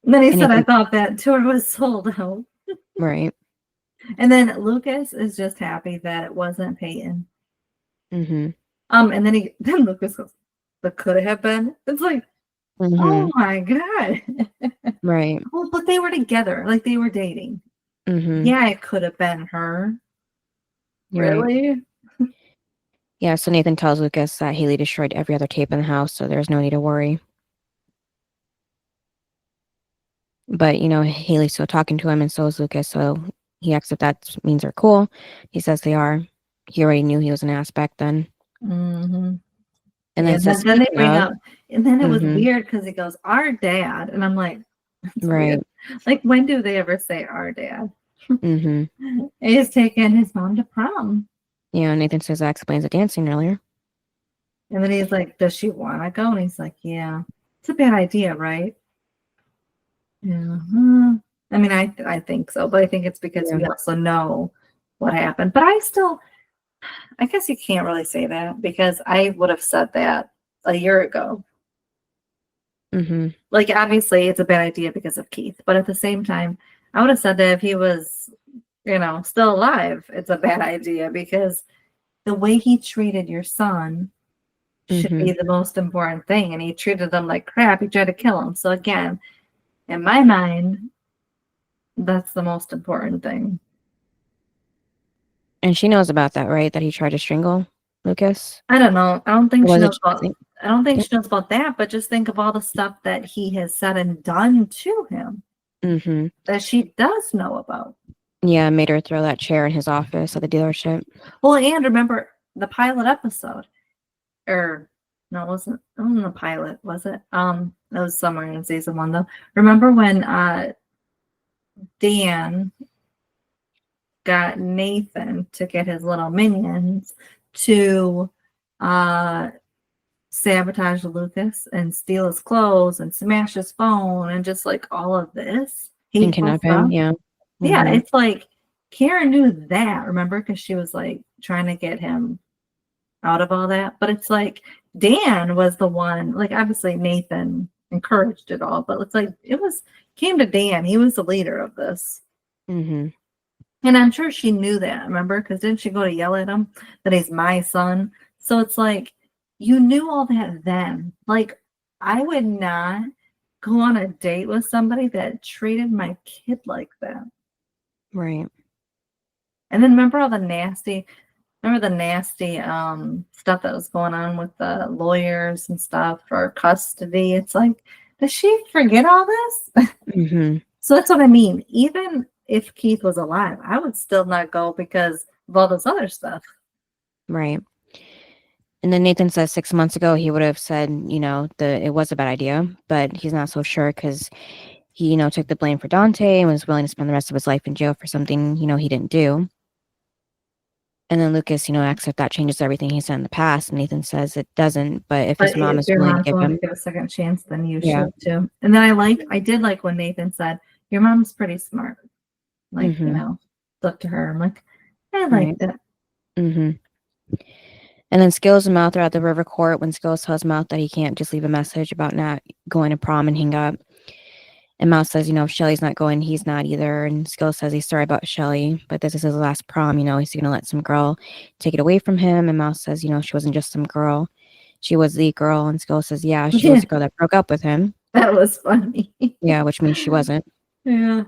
Speaker 3: Then he
Speaker 4: And
Speaker 3: said, I
Speaker 4: Nathan,
Speaker 3: thought that tour was sold out.
Speaker 4: right.
Speaker 3: And then Lucas is just happy that it wasn't Peyton.
Speaker 4: Mm-hmm.
Speaker 3: And then Lucas goes, but could it have been? It's like,
Speaker 4: Mm-hmm.
Speaker 3: oh my God.
Speaker 4: Right.
Speaker 3: Well, but they were together, like they were dating.
Speaker 4: Mm-hmm.
Speaker 3: Yeah, it could have been her.
Speaker 4: Right.
Speaker 3: Really?
Speaker 4: Yeah, so Nathan tells Lucas that Haley destroyed every other tape in the house, so there's no need to worry. But, Haley's still talking to him, and so is Lucas, so he asks if that means they're cool. He says they are. He already knew he was an ass back then.
Speaker 3: Mm-hmm.
Speaker 4: And
Speaker 3: Yeah,
Speaker 4: then says,
Speaker 3: then they
Speaker 4: speaking
Speaker 3: bring
Speaker 4: of,
Speaker 3: up, and then it was
Speaker 4: Mhm.
Speaker 3: weird because he goes, our dad. And I'm like, that's
Speaker 4: right.
Speaker 3: weird. Like, when do they ever say our dad?
Speaker 4: Mm-hmm.
Speaker 3: He's taking his mom to prom.
Speaker 4: Yeah, Nathan says that explains the dancing earlier.
Speaker 3: And then he's like, does she want to go? And he's like, yeah. It's a bad idea, right? Yeah. I mean, I think so, but I think it's because we also know what happened. But I guess you can't really say that because I would have said that a year ago.
Speaker 4: Mm-hmm.
Speaker 3: Like, obviously, it's a bad idea because of Keith, but at the same time, I would have said that if he was, still alive, it's a bad idea because the way he treated your son should be the most important thing, and he treated them like crap. He tried to kill him. So again, in my mind, that's the most important thing.
Speaker 4: And she knows about that, right? That he tried to strangle Lucas.
Speaker 3: I don't know. I don't think she
Speaker 4: Was it
Speaker 3: knows about. I don't think she knows about that. But just think of all the stuff that he has said and done to him
Speaker 4: Mm-hmm.
Speaker 3: that she does know about.
Speaker 4: Yeah, made her throw that chair in his office at the dealership.
Speaker 3: Well, and remember the pilot episode, or no, it wasn't a pilot, was it? It was somewhere in season 1 though. Remember when Dan got Nathan to get his little minions to sabotage Lucas and steal his clothes and smash his phone and just like all of this
Speaker 4: And kidnap him, yeah.
Speaker 3: Yeah,
Speaker 4: Mhm.
Speaker 3: it's like Karen knew that, remember? Because she was like trying to get him out of all that. But it's like Dan was the one, like obviously Nathan encouraged it all, but it's like came to Dan. He was the leader of this.
Speaker 4: Mhm.
Speaker 3: And I'm sure she knew that, remember? Because didn't she go to yell at him that he's my son? So it's like, you knew all that then. Like, I would not go on a date with somebody that treated my kid like that.
Speaker 4: Right.
Speaker 3: And then remember the nasty stuff that was going on with the lawyers and stuff for custody. It's like, does she forget all this?
Speaker 4: Mhm.
Speaker 3: So that's what I mean. Even if Keith was alive, I would still not go because of all this other stuff.
Speaker 4: Right. And then Nathan says 6 months ago he would have said, it was a bad idea, but he's not so sure because he, took the blame for Dante and was willing to spend the rest of his life in jail for something, he didn't do. And then Lucas, asks if that changes everything he said in the past. And Nathan says it doesn't, but if his mom is willing to give him
Speaker 3: a second chance, then you should too. And then I did like when Nathan said, your mom's pretty smart. Like, look to her. I'm like, I like that.
Speaker 4: Mm-hmm. And then Skills and Mouth are at the river court when Skills tells Mouth that he can't just leave a message about not going to prom and hang up. And Mouth says, if Shelly's not going, he's not either. And Skills says he's sorry about Shelly, but this is his last prom. He's going to let some girl take it away from him. And Mouth says, she wasn't just some girl. She was the girl. And Skills says, yeah, she was the girl that broke up with him.
Speaker 3: That was funny.
Speaker 4: Yeah, which means she wasn't.
Speaker 3: Yeah.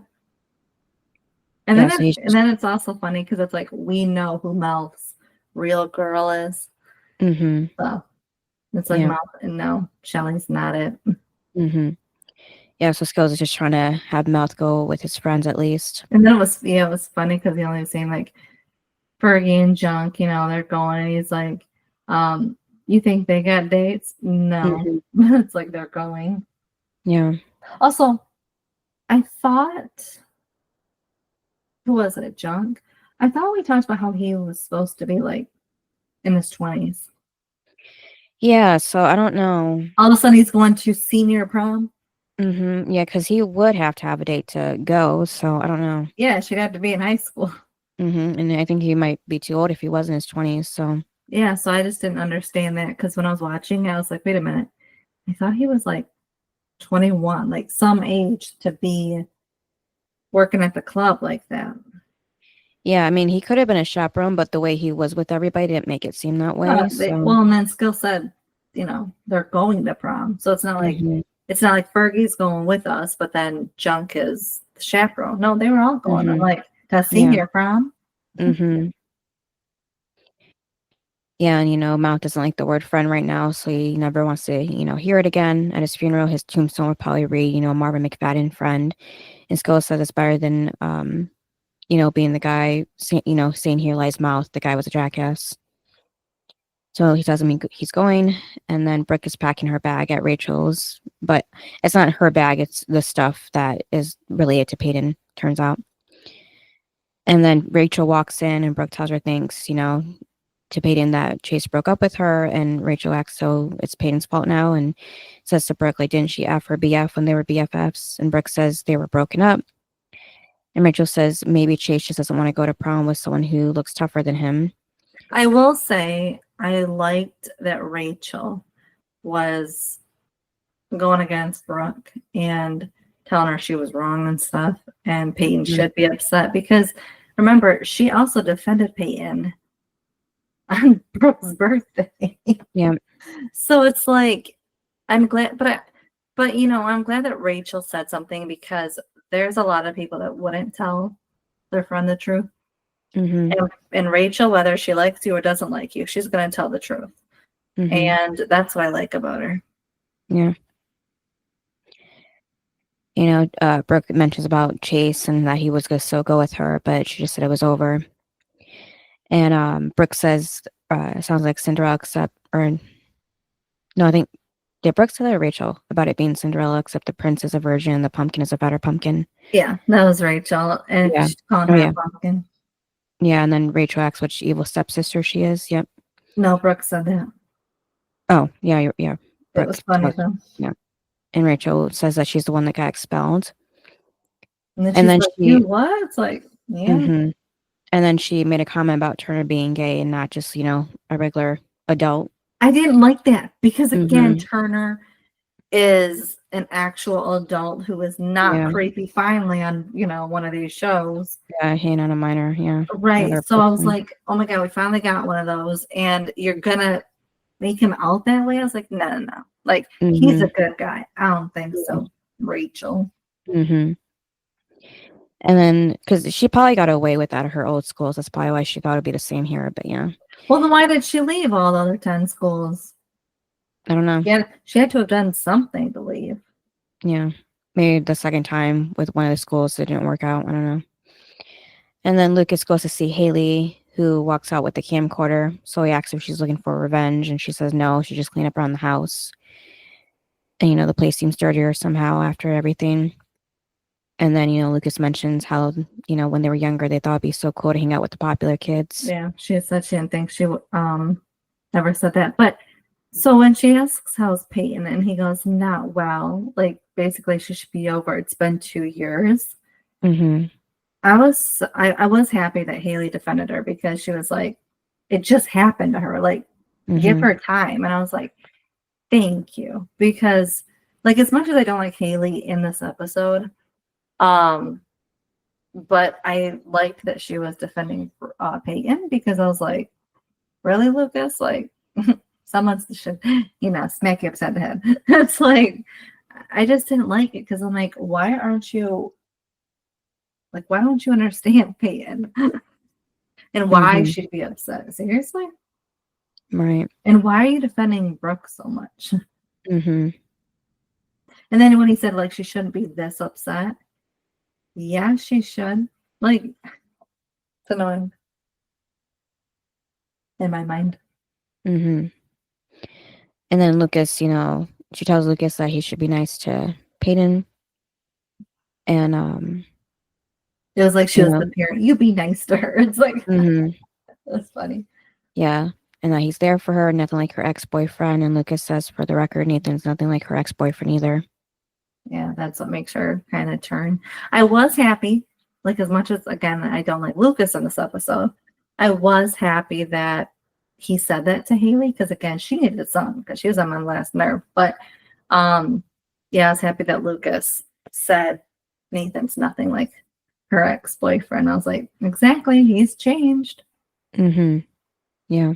Speaker 3: And then it's also funny because it's like, we know who Mouth's real girl is.
Speaker 4: Mm-hmm.
Speaker 3: So it's like Mouth, and no, Shelly's not it.
Speaker 4: Mm-hmm. Yeah, so Skills is just trying to have Mouth go with his friends at least.
Speaker 3: And then it was funny because he only was saying like Fergie and Junk, they're going, and he's like, you think they got dates? No. Mm-hmm. It's like they're going.
Speaker 4: Yeah.
Speaker 3: Also, I thought, who was it, Junk? I thought we talked about how he was supposed to be like in his 20s.
Speaker 4: Yeah, so I don't know.
Speaker 3: All of a sudden he's going to senior prom.
Speaker 4: Mm-hmm. Yeah, because he would have to have a date to go, so I don't know.
Speaker 3: Yeah, she'd have to be in high school.
Speaker 4: And I think he might be too old if he was in his 20s. So
Speaker 3: Yeah, so I just didn't understand that because when I was watching, I was like, wait a minute. I thought he was like 21, like some age to be working at the club like that.
Speaker 4: yeah, I mean, he could have been a chaperone, but the way he was with everybody didn't make it seem that way.
Speaker 3: Well, and then Skill said, they're going to prom. So it's not like Fergie's going with us, but then Junk is the chaperone. No, they were all going. I'm like, does senior prom?
Speaker 4: Yeah, and Mount doesn't like the word friend right now, so he never wants to, hear it again. At his funeral, his tombstone would probably read, Marvin McFadden friend. And Skill says it's better than being the guy, saying here lies Mouth, the guy was a jackass. So he tells him he's going, and then Brooke is packing her bag at Rachel's, but it's not her bag, it's the stuff that is related to Peyton, turns out. And then Rachel walks in, and Brooke tells her thanks, to Peyton that Chase broke up with her, and Rachel acts so it's Peyton's fault now, and says to Brooke, like, didn't she F her BF when they were BFFs? And Brooke says they were broken up. And Rachel says maybe Chase just doesn't want to go to prom with someone who looks tougher than him.
Speaker 3: I will say I liked that Rachel was going against Brooke and telling her she was wrong and stuff, and Peyton should be upset because remember, she also defended Peyton on Brooke's birthday.
Speaker 4: Yeah.
Speaker 3: So it's like, I'm glad, but I'm glad that Rachel said something because there's a lot of people that wouldn't tell their friend the truth. And Rachel, whether she likes you or doesn't like you, she's going to tell the truth. And that's what I like about her.
Speaker 4: Yeah. Brooke mentions about Chase and that he was going to still go with her, but she just said it was over. And Brooke says, it sounds like Cinderella I think, did Brooke say that or Rachel about it being Cinderella, except the prince is a virgin and the pumpkin is a fatter pumpkin?
Speaker 3: Yeah, that was Rachel. And she's calling her a pumpkin.
Speaker 4: Yeah, and then Rachel asks which evil stepsister she is. Yep.
Speaker 3: No, Brooke said that.
Speaker 4: Oh, yeah, yeah.
Speaker 3: It was funny, though.
Speaker 4: Yeah. And Rachel says that she's the one that got expelled.
Speaker 3: And then she's like, you what? It's like, yeah.
Speaker 4: And then she made a comment about Turner being gay and not just, a regular adult.
Speaker 3: I didn't like that because, again, Turner is an actual adult who is not creepy finally on, one of these shows.
Speaker 4: Yeah, he ain't on a minor, yeah.
Speaker 3: Right. So I was like, oh my God, we finally got one of those. And you're going to make him out that way? I was like, no. Like, he's a good guy. I don't think so, Rachel.
Speaker 4: And then, because she probably got away with that at her old schools. That's probably why she thought it'd be the same here, but yeah.
Speaker 3: Well, then why did she leave all the other 10 schools?
Speaker 4: I don't know.
Speaker 3: Yeah, she had to have done something to leave.
Speaker 4: Yeah. Maybe the second time with one of the schools, it didn't work out. I don't know. And then Lucas goes to see Haley, who walks out with the camcorder. So he asks if she's looking for revenge, and she says no, she just cleaned up around the house. And, the place seems dirtier somehow after everything. And then, Lucas mentions how, when they were younger, they thought it'd be so cool to hang out with the popular kids.
Speaker 3: Yeah, she said she didn't think she ever said that. But so when she asks how's Peyton, and he goes, not well, like basically she should be over. It's been 2 years. I was happy that Haley defended her because she was like, it just happened to her. Like, give her time. And I was like, thank you. Because, like, as much as I don't like Haley in this episode, but I liked that she was defending Peyton because I was like, really, Lucas? Like, someone should, smack you upside the head. It's like, I just didn't like it because I'm like, why don't you understand Peyton? And why she'd be upset? Seriously?
Speaker 4: Right.
Speaker 3: And why are you defending Brooke so much? And then when he said, like, she shouldn't be this upset. Yeah, she should. Like, it's annoying. In my mind.
Speaker 4: And then Lucas, she tells Lucas that he should be nice to Peyton. And
Speaker 3: it was like she was the parent. You be nice to her. It's like that's funny.
Speaker 4: Yeah. And that he's there for her, nothing like her ex-boyfriend. And Lucas says, for the record, Nathan's nothing like her ex-boyfriend either.
Speaker 3: Yeah, that's what makes her kind of turn. I was happy like, as much as, again, I don't like Lucas in this episode, I was happy that he said that to Haley, because, again, she needed some, because she was on my last nerve. But, yeah, I was happy that Lucas said Nathan's nothing like her ex-boyfriend. I was like, exactly, he's changed.
Speaker 4: Yeah.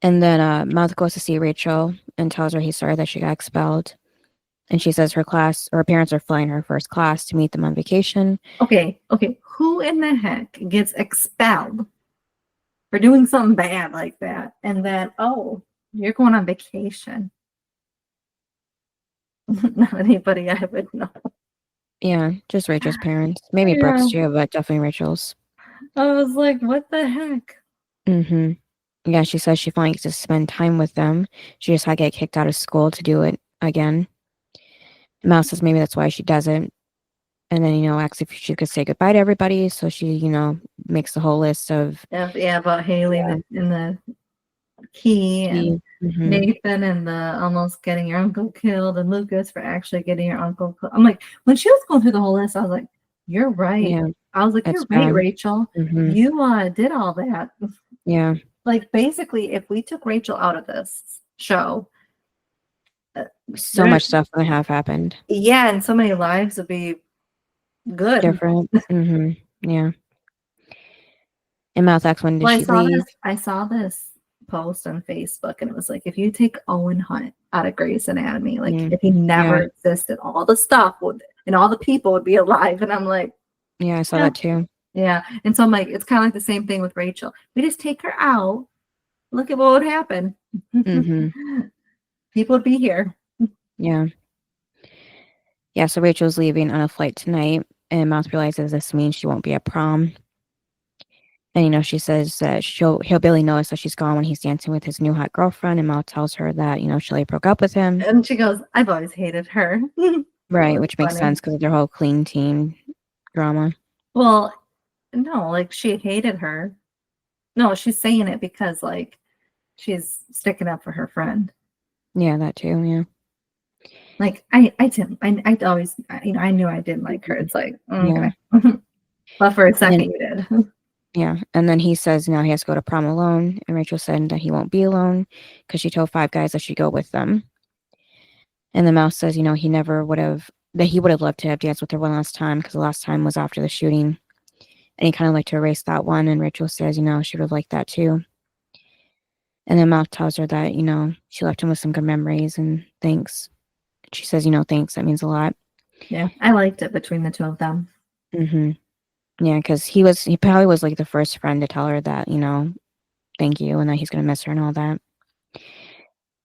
Speaker 4: And then Mouth goes to see Rachel and tells her he's sorry that she got expelled. And she says her parents are flying her first class to meet them on vacation.
Speaker 3: Okay. Who in the heck gets expelled for doing something bad like that? And then, oh, you're going on vacation. Not anybody I would know.
Speaker 4: Yeah, just Rachel's parents. Maybe Brooke's too, but definitely Rachel's.
Speaker 3: I was like, what the heck?
Speaker 4: Yeah, she says she finally gets to spend time with them. She just had to get kicked out of school to do it again. Mouse says maybe that's why she doesn't. And then, asks if she could say goodbye to everybody. So she, makes the whole list of...
Speaker 3: Yeah, about Haley in the key and Nathan and the almost getting your uncle killed, and Lucas for actually getting your uncle killed. I'm like, when she was going through the whole list, I was like, you're right.
Speaker 4: Yeah,
Speaker 3: I was like, you're right, Rachel. You did all that.
Speaker 4: Yeah.
Speaker 3: Like, basically, if we took Rachel out of this show,
Speaker 4: so much stuff would have happened.
Speaker 3: Yeah, and so many lives would be good.
Speaker 4: Different. Yeah. And Mouth asks, when did she leave?
Speaker 3: I saw this post on Facebook, and it was like, if you take Owen Hunt out of Grey's Anatomy, like if he never existed, all the stuff would, and all the people would be alive. And I'm like,
Speaker 4: yeah, I saw that too.
Speaker 3: Yeah. And so I'm like, it's kind of like the same thing with Rachel. We just take her out. Look at what would happen. People would be here.
Speaker 4: Yeah. Yeah, so Rachel's leaving on a flight tonight, and Mouth realizes this means she won't be at prom. And, she says that he'll barely notice that she's gone when he's dancing with his new hot girlfriend, and Mouth tells her that, Shelley broke up with him.
Speaker 3: And she goes, I've always hated her.
Speaker 4: Right, which makes sense because of their whole clean team drama.
Speaker 3: Well, no, like, she hated her. No, she's saying it because, like, she's sticking up for her friend.
Speaker 4: Yeah, that too, yeah.
Speaker 3: Like, I always, I knew I didn't like her. It's like, okay. But for a second, you did.
Speaker 4: Yeah, and then he says now he has to go to prom alone, and Rachel said that he won't be alone because she told 5 guys that she'd go with them. And the Mouse says, he never would have, that he would have loved to have danced with her one last time because the last time was after the shooting. And he kind of liked to erase that one, and Rachel says, she would have liked that too. And then Mouth tells her that, she left him with some good memories and thanks. She says, thanks, that means a lot.
Speaker 3: Yeah, I liked it between the two of them.
Speaker 4: Yeah, because he probably was like the first friend to tell her that, thank you, and that he's going to miss her and all that.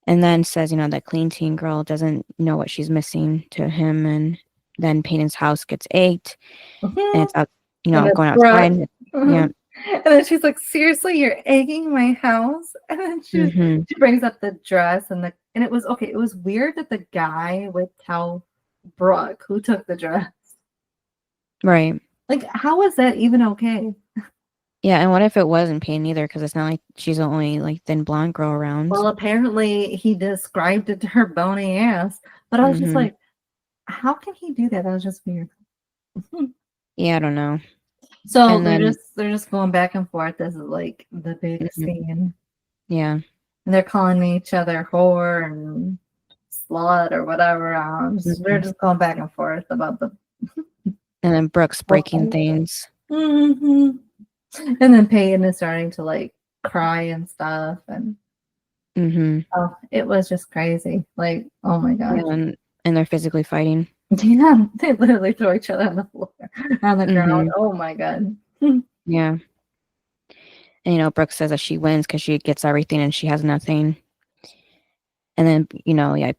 Speaker 4: And then says, that clean teen girl doesn't know what she's missing to him. And then Peyton's house gets egged. And it's out, going outside. Yeah.
Speaker 3: And then she's like, seriously, you're egging my house? And then she brings up the dress and it was okay. It was weird that the guy would tell Brooke who took the dress.
Speaker 4: Right.
Speaker 3: Like, how is that even okay?
Speaker 4: Yeah, and what if it wasn't Peyton either? Because it's not like she's the only like thin blonde girl around.
Speaker 3: Well, apparently he described it to her bony ass, but I was just like, how can he do that? That was just weird.
Speaker 4: Yeah, I don't know.
Speaker 3: So they're just going back and forth. This is like the big scene.
Speaker 4: Yeah.
Speaker 3: And they're calling each other whore and slut or whatever. They're just going back and forth about the.
Speaker 4: And then Brooke's breaking things.
Speaker 3: And then Peyton is starting to like cry and stuff, and oh, it was just crazy. Like, oh my god!
Speaker 4: Yeah, and they're physically fighting.
Speaker 3: Yeah, they literally throw each other on the floor, on the ground. Oh my god!
Speaker 4: Yeah, and Brooke says that she wins because she gets everything and she has nothing. And then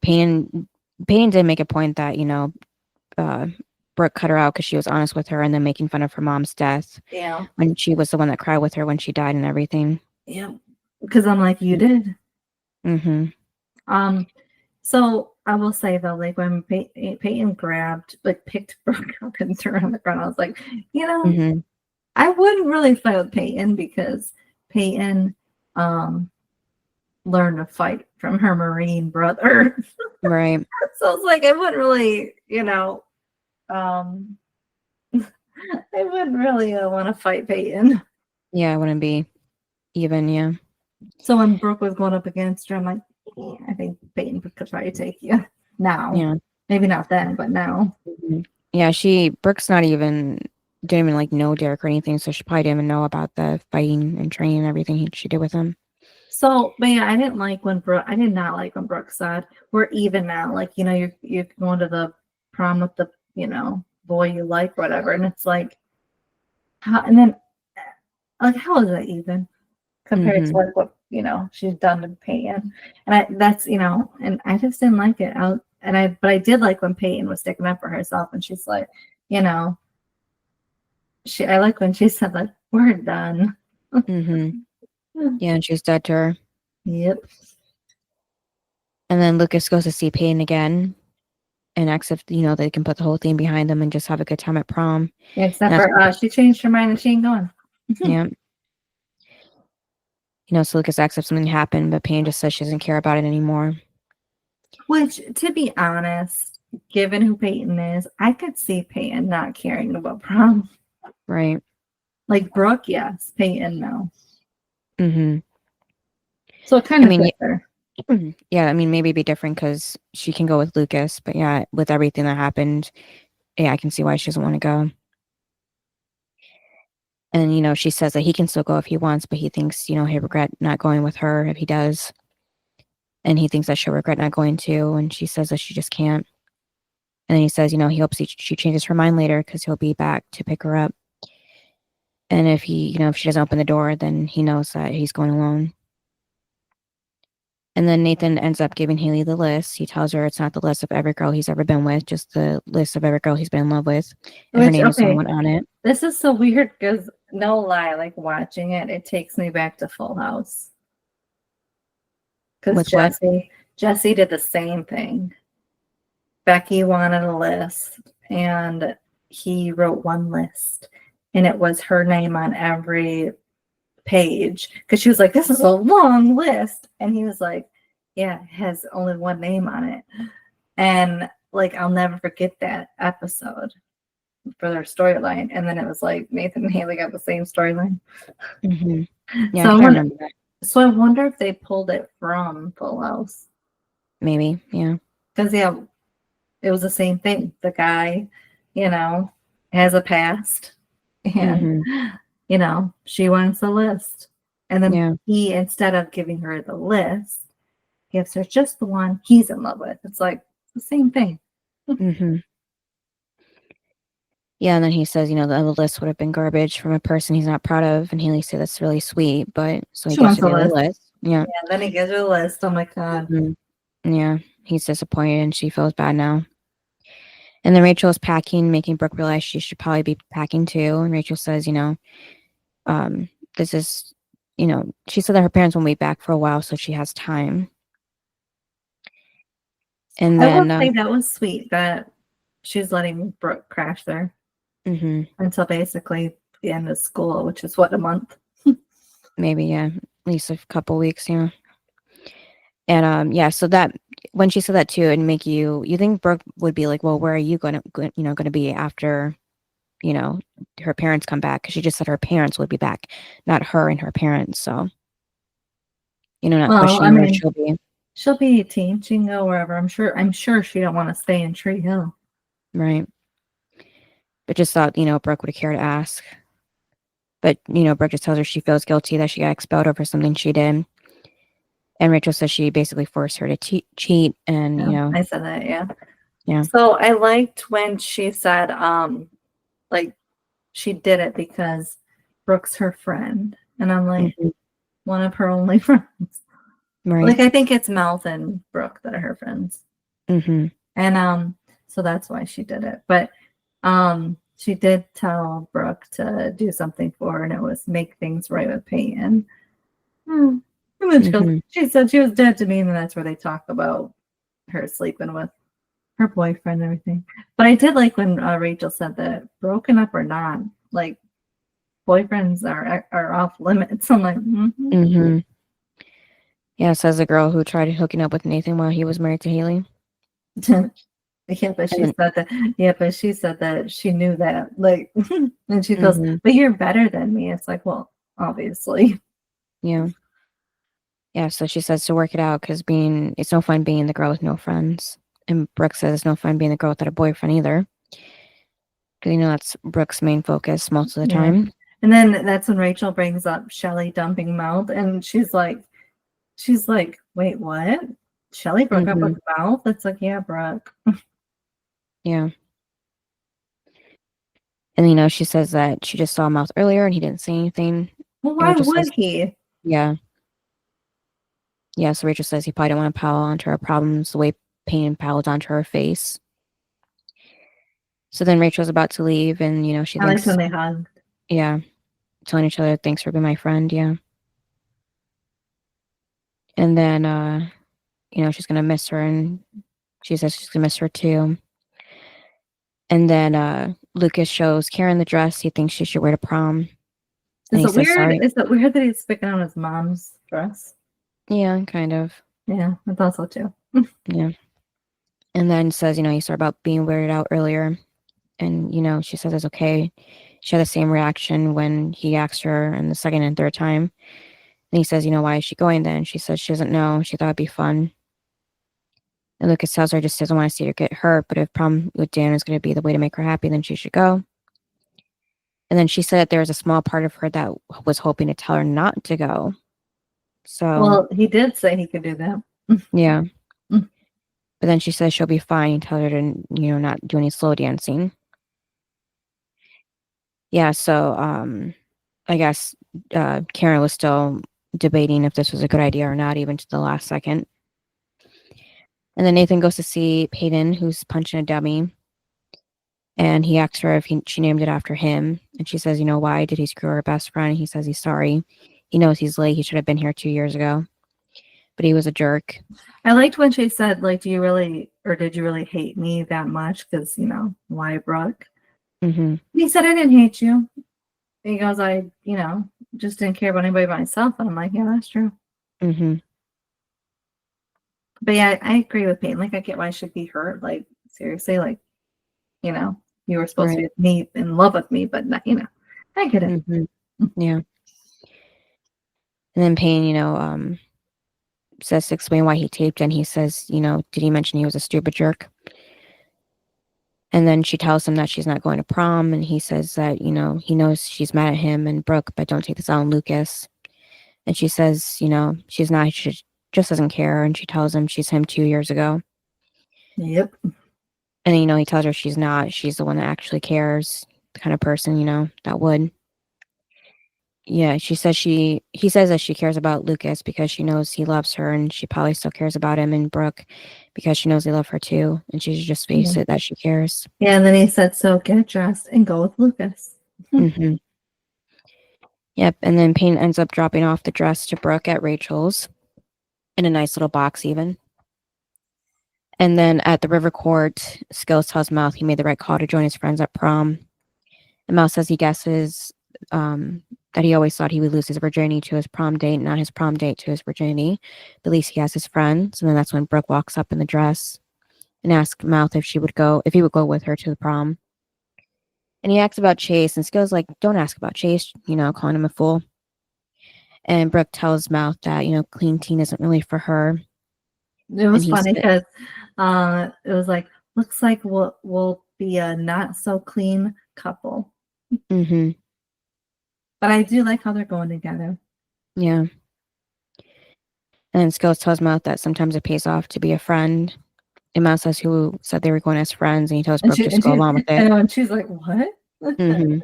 Speaker 4: Peyton did make a point that Brooke cut her out because she was honest with her and then making fun of her mom's death.
Speaker 3: Yeah.
Speaker 4: When she was the one that cried with her when she died and everything.
Speaker 3: Yeah. Because I'm like, you did. So I will say though, like when Peyton picked Brooke up and threw her on the ground, I was like, I wouldn't really fight with Peyton because Peyton learned to fight from her Marine brother.
Speaker 4: Right.
Speaker 3: So it's like I wouldn't really, I wouldn't really want to fight Peyton.
Speaker 4: Yeah, it wouldn't be even. Yeah.
Speaker 3: So when Brooke was going up against her, I'm like, I think Peyton could probably take you now.
Speaker 4: Yeah.
Speaker 3: Maybe not then, but now.
Speaker 4: Mhm. Yeah, Brooke's not even didn't even like know Derek or anything, so she probably didn't even know about the fighting and training and everything she did with him.
Speaker 3: So, but yeah, I did not like when Brooke said, "We're even now." Like, you're going to the prom with the boy you like, whatever, and it's like, how? And then, like, how is that even compared to like what she's done to Peyton? And and I just didn't like it. But I did like when Peyton was sticking up for herself, and she's like, I like when she said like, "We're done."
Speaker 4: Yeah, and she's dead to her.
Speaker 3: Yep.
Speaker 4: And then Lucas goes to see Peyton again and asks if they can put the whole thing behind them and just have a good time at prom.
Speaker 3: Yeah, except for she changed her mind and she ain't going.
Speaker 4: Yeah. So Lucas asks if something happened, but Peyton just says she doesn't care about it anymore.
Speaker 3: Which, to be honest, given who Peyton is, I could see Peyton not caring about prom.
Speaker 4: Right.
Speaker 3: Like Brooke, yes. Peyton, no.
Speaker 4: Mm-hmm.
Speaker 3: So it kind of fits her.
Speaker 4: Yeah, I mean, maybe it'd be different because she can go with Lucas, but yeah, with everything that happened, yeah, I can see why she doesn't want to go. And, she says that he can still go if he wants, but he thinks, he'll regret not going with her if he does. And he thinks that she'll regret not going too, and she says that she just can't. And then he says, he hopes she changes her mind later because he'll be back to pick her up. And if if she doesn't open the door, then he knows that he's going alone. And then Nathan ends up giving Haley the list. He tells her it's not the list of every girl he's ever been with, just the list of every girl he's been in love with. And her name is someone on it.
Speaker 3: This is so weird because, no lie, like watching it takes me back to Full House. Because Jesse did the same thing. Becky wanted a list, and he wrote one list, and it was her name on every page because she was like, "This is a long list," and he was like, "Yeah, it has only one name on it." And like, I'll never forget that episode for their storyline. And then it was like Nathan and Haley got the same storyline.
Speaker 4: Yeah, so I remember that.
Speaker 3: So I wonder if they pulled it from Full House.
Speaker 4: Maybe, yeah.
Speaker 3: Because it was the same thing. The guy, has a past, and she wants a list, and then he, instead of giving her the list, gives her just the one he's in love with. It's like the same thing.
Speaker 4: Yeah, and then he says, the other list would have been garbage from a person he's not proud of, and Haley said that's really sweet, but so he gives her the other list. Yeah.
Speaker 3: Then he gives her the list. Oh my God.
Speaker 4: Yeah, he's disappointed, and she feels bad now. And then Rachel is packing, making Brooke realize she should probably be packing too. And Rachel says, this is, she said that her parents won't be back for a while, so she has time. And then
Speaker 3: I would think that was sweet that she's letting Brooke crash there until basically the end of school, which is what, a month?
Speaker 4: Maybe, yeah, at least a couple weeks, yeah. And so that when she said that too, it'd make you think Brooke would be like, well, where are you going to be after, her parents come back? Because she just said her parents would be back, not her and her parents. So, not questioning where she'll be.
Speaker 3: She'll be 18. She can go wherever. I'm sure she don't want to stay in Tree Hill.
Speaker 4: Right. But just thought, Brooke would have cared to ask. But, Brooke just tells her she feels guilty that she got expelled over something she did. And Rachel says she basically forced her to cheat. And,
Speaker 3: I said that, yeah.
Speaker 4: Yeah.
Speaker 3: So I liked when she said, like, she did it because Brooke's her friend. And I'm like, one of her only friends.
Speaker 4: Right.
Speaker 3: Like, I think it's Mouth and Brooke that are her friends. And so that's why she did it. But she did tell Brooke to do something for her, and it was make things right with Peyton. And then she said she was dead to me, and that's where they talk about her sleeping with her boyfriend and everything. But I did like when Rachel said that broken up or not, like, boyfriends are off limits. I'm like,
Speaker 4: Yeah, says the girl who tried hooking up with Nathan while he was married to Haley.
Speaker 3: Yeah, but she
Speaker 4: And
Speaker 3: said that. Yeah, but she said that she knew that. Like, and she goes,
Speaker 4: Mhm.
Speaker 3: "But you're better than me." It's like, well, obviously.
Speaker 4: Yeah. Yeah, so she says to work it out because it's no fun being the girl with no friends. And Brooke says it's no fun being the girl without a boyfriend either. Because, that's Brooke's main focus most of the
Speaker 3: Yeah.
Speaker 4: time.
Speaker 3: And then that's when Rachel brings up Shelly dumping Mouth, and she's like, "Wait, what? Shelly broke up
Speaker 4: Mhm.
Speaker 3: with Mouth?" It's like, yeah, Brooke.
Speaker 4: Yeah. And, she says that she just saw Mouth earlier and he didn't say anything.
Speaker 3: Well,
Speaker 4: And
Speaker 3: why
Speaker 4: Rachel
Speaker 3: would
Speaker 4: says,
Speaker 3: he?
Speaker 4: yeah. Yeah, so Rachel says he probably didn't want to pile onto her problems the way Payne piled onto her face. So then Rachel's about to leave and, she
Speaker 3: I liked
Speaker 4: thinks,
Speaker 3: when they hugged.
Speaker 4: yeah, telling each other, thanks for being my friend, yeah. And then, she's going to miss her and she says she's going to miss her too. And then Lucas shows Karen the dress he thinks she should wear to prom. And
Speaker 3: Is
Speaker 4: he
Speaker 3: it
Speaker 4: says,
Speaker 3: weird?
Speaker 4: sorry.
Speaker 3: Is it weird that he's picking on his mom's dress?
Speaker 4: Yeah, kind of.
Speaker 3: Yeah, I thought so too.
Speaker 4: Yeah. And then says, he's sorry about being weirded out earlier. And, she says it's okay. She had the same reaction when he asked her and the second and third time. And he says, why is she going then? She says she doesn't know. She thought it'd be fun. And Lucas tells her just doesn't want to see her get hurt, but if prom with Dan is going to be the way to make her happy, then she should go. And then she said that there was a small part of her that was hoping to tell her not to go. So,
Speaker 3: Well, he did say he could do that.
Speaker 4: yeah.
Speaker 3: Mm.
Speaker 4: But then she says she'll be fine and tell her to, not do any slow dancing. Yeah, so I guess Karen was still debating if this was a good idea or not, even to the last second. And then Nathan goes to see Peyton, who's punching a dummy. And he asks her if she named it after him. And she says, why did he screw her best friend? He says he's sorry. He knows he's late. He should have been here 2 years ago. But he was a jerk.
Speaker 3: I liked when she said, like, do you really, or did you really hate me that much? Because, why, Brooke?
Speaker 4: Mm-hmm.
Speaker 3: He said, I didn't hate you. He goes, I, just didn't care about anybody but myself. And I'm like, yeah, that's true.
Speaker 4: Mm-hmm.
Speaker 3: But yeah, I agree with Peyton. Like, I get why she'd be hurt. Like, seriously, like, you were supposed to be in love with me, but not, I get it.
Speaker 4: Mm-hmm. Yeah. And then Payne, says to explain why he taped, and he says, did he mention he was a stupid jerk? And then she tells him that she's not going to prom, and he says that, he knows she's mad at him and Brooke, but don't take this out on Lucas. And she says, she's not, she just doesn't care, and she tells him she's him 2 years ago.
Speaker 3: Yep.
Speaker 4: And, he tells her she's not, she's the one that actually cares, the kind of person, that would. Yeah, he says that she cares about Lucas because she knows he loves her, and she probably still cares about him and Brooke because she knows they love her too, and she should just face it that she cares.
Speaker 3: Yeah, and then he said, so get dressed and go with Lucas.
Speaker 4: Mm-hmm. Yep, and then Payne ends up dropping off the dress to Brooke at Rachel's in a nice little box even. And then at the River Court, Skills tells Mouth he made the right call to join his friends at prom. And Mouth says he guesses that he always thought he would lose his virginity to his prom date, not his prom date to his virginity. But at least he has his friends. And then that's when Brooke walks up in the dress and asks Mouth if he would go with her to the prom. And he asks about Chase, and Skills like, don't ask about Chase, calling him a fool. And Brooke tells Mouth that, clean teen isn't really for her.
Speaker 3: It was funny because it was like, looks like we'll be a not so clean couple.
Speaker 4: Mm-hmm.
Speaker 3: But I do like how they're going together.
Speaker 4: Yeah. And Skills tells Mouth that sometimes it pays off to be a friend. And Mouth says who said they were going as friends, and he tells Brooke just go along with it.
Speaker 3: And she's like, what?
Speaker 4: Mm-hmm.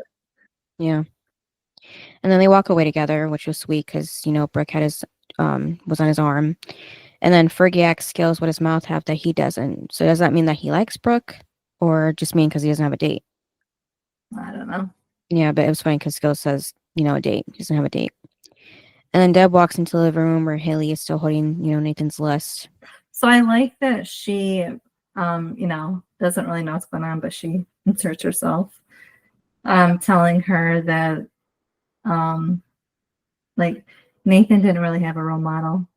Speaker 4: Yeah. And then they walk away together, which was sweet because, Brooke had was on his arm. And then Fergie asks Skills what his Mouth have that he doesn't. So does that mean that he likes Brooke or just mean because he doesn't have a date?
Speaker 3: I don't know.
Speaker 4: Yeah, but it was funny because Skills says, a date. He doesn't have a date. And then Deb walks into the living room where Haley is still holding, Nathan's list.
Speaker 3: So I like that she, doesn't really know what's going on, but she inserts herself, telling her that, like, Nathan didn't really have a role model.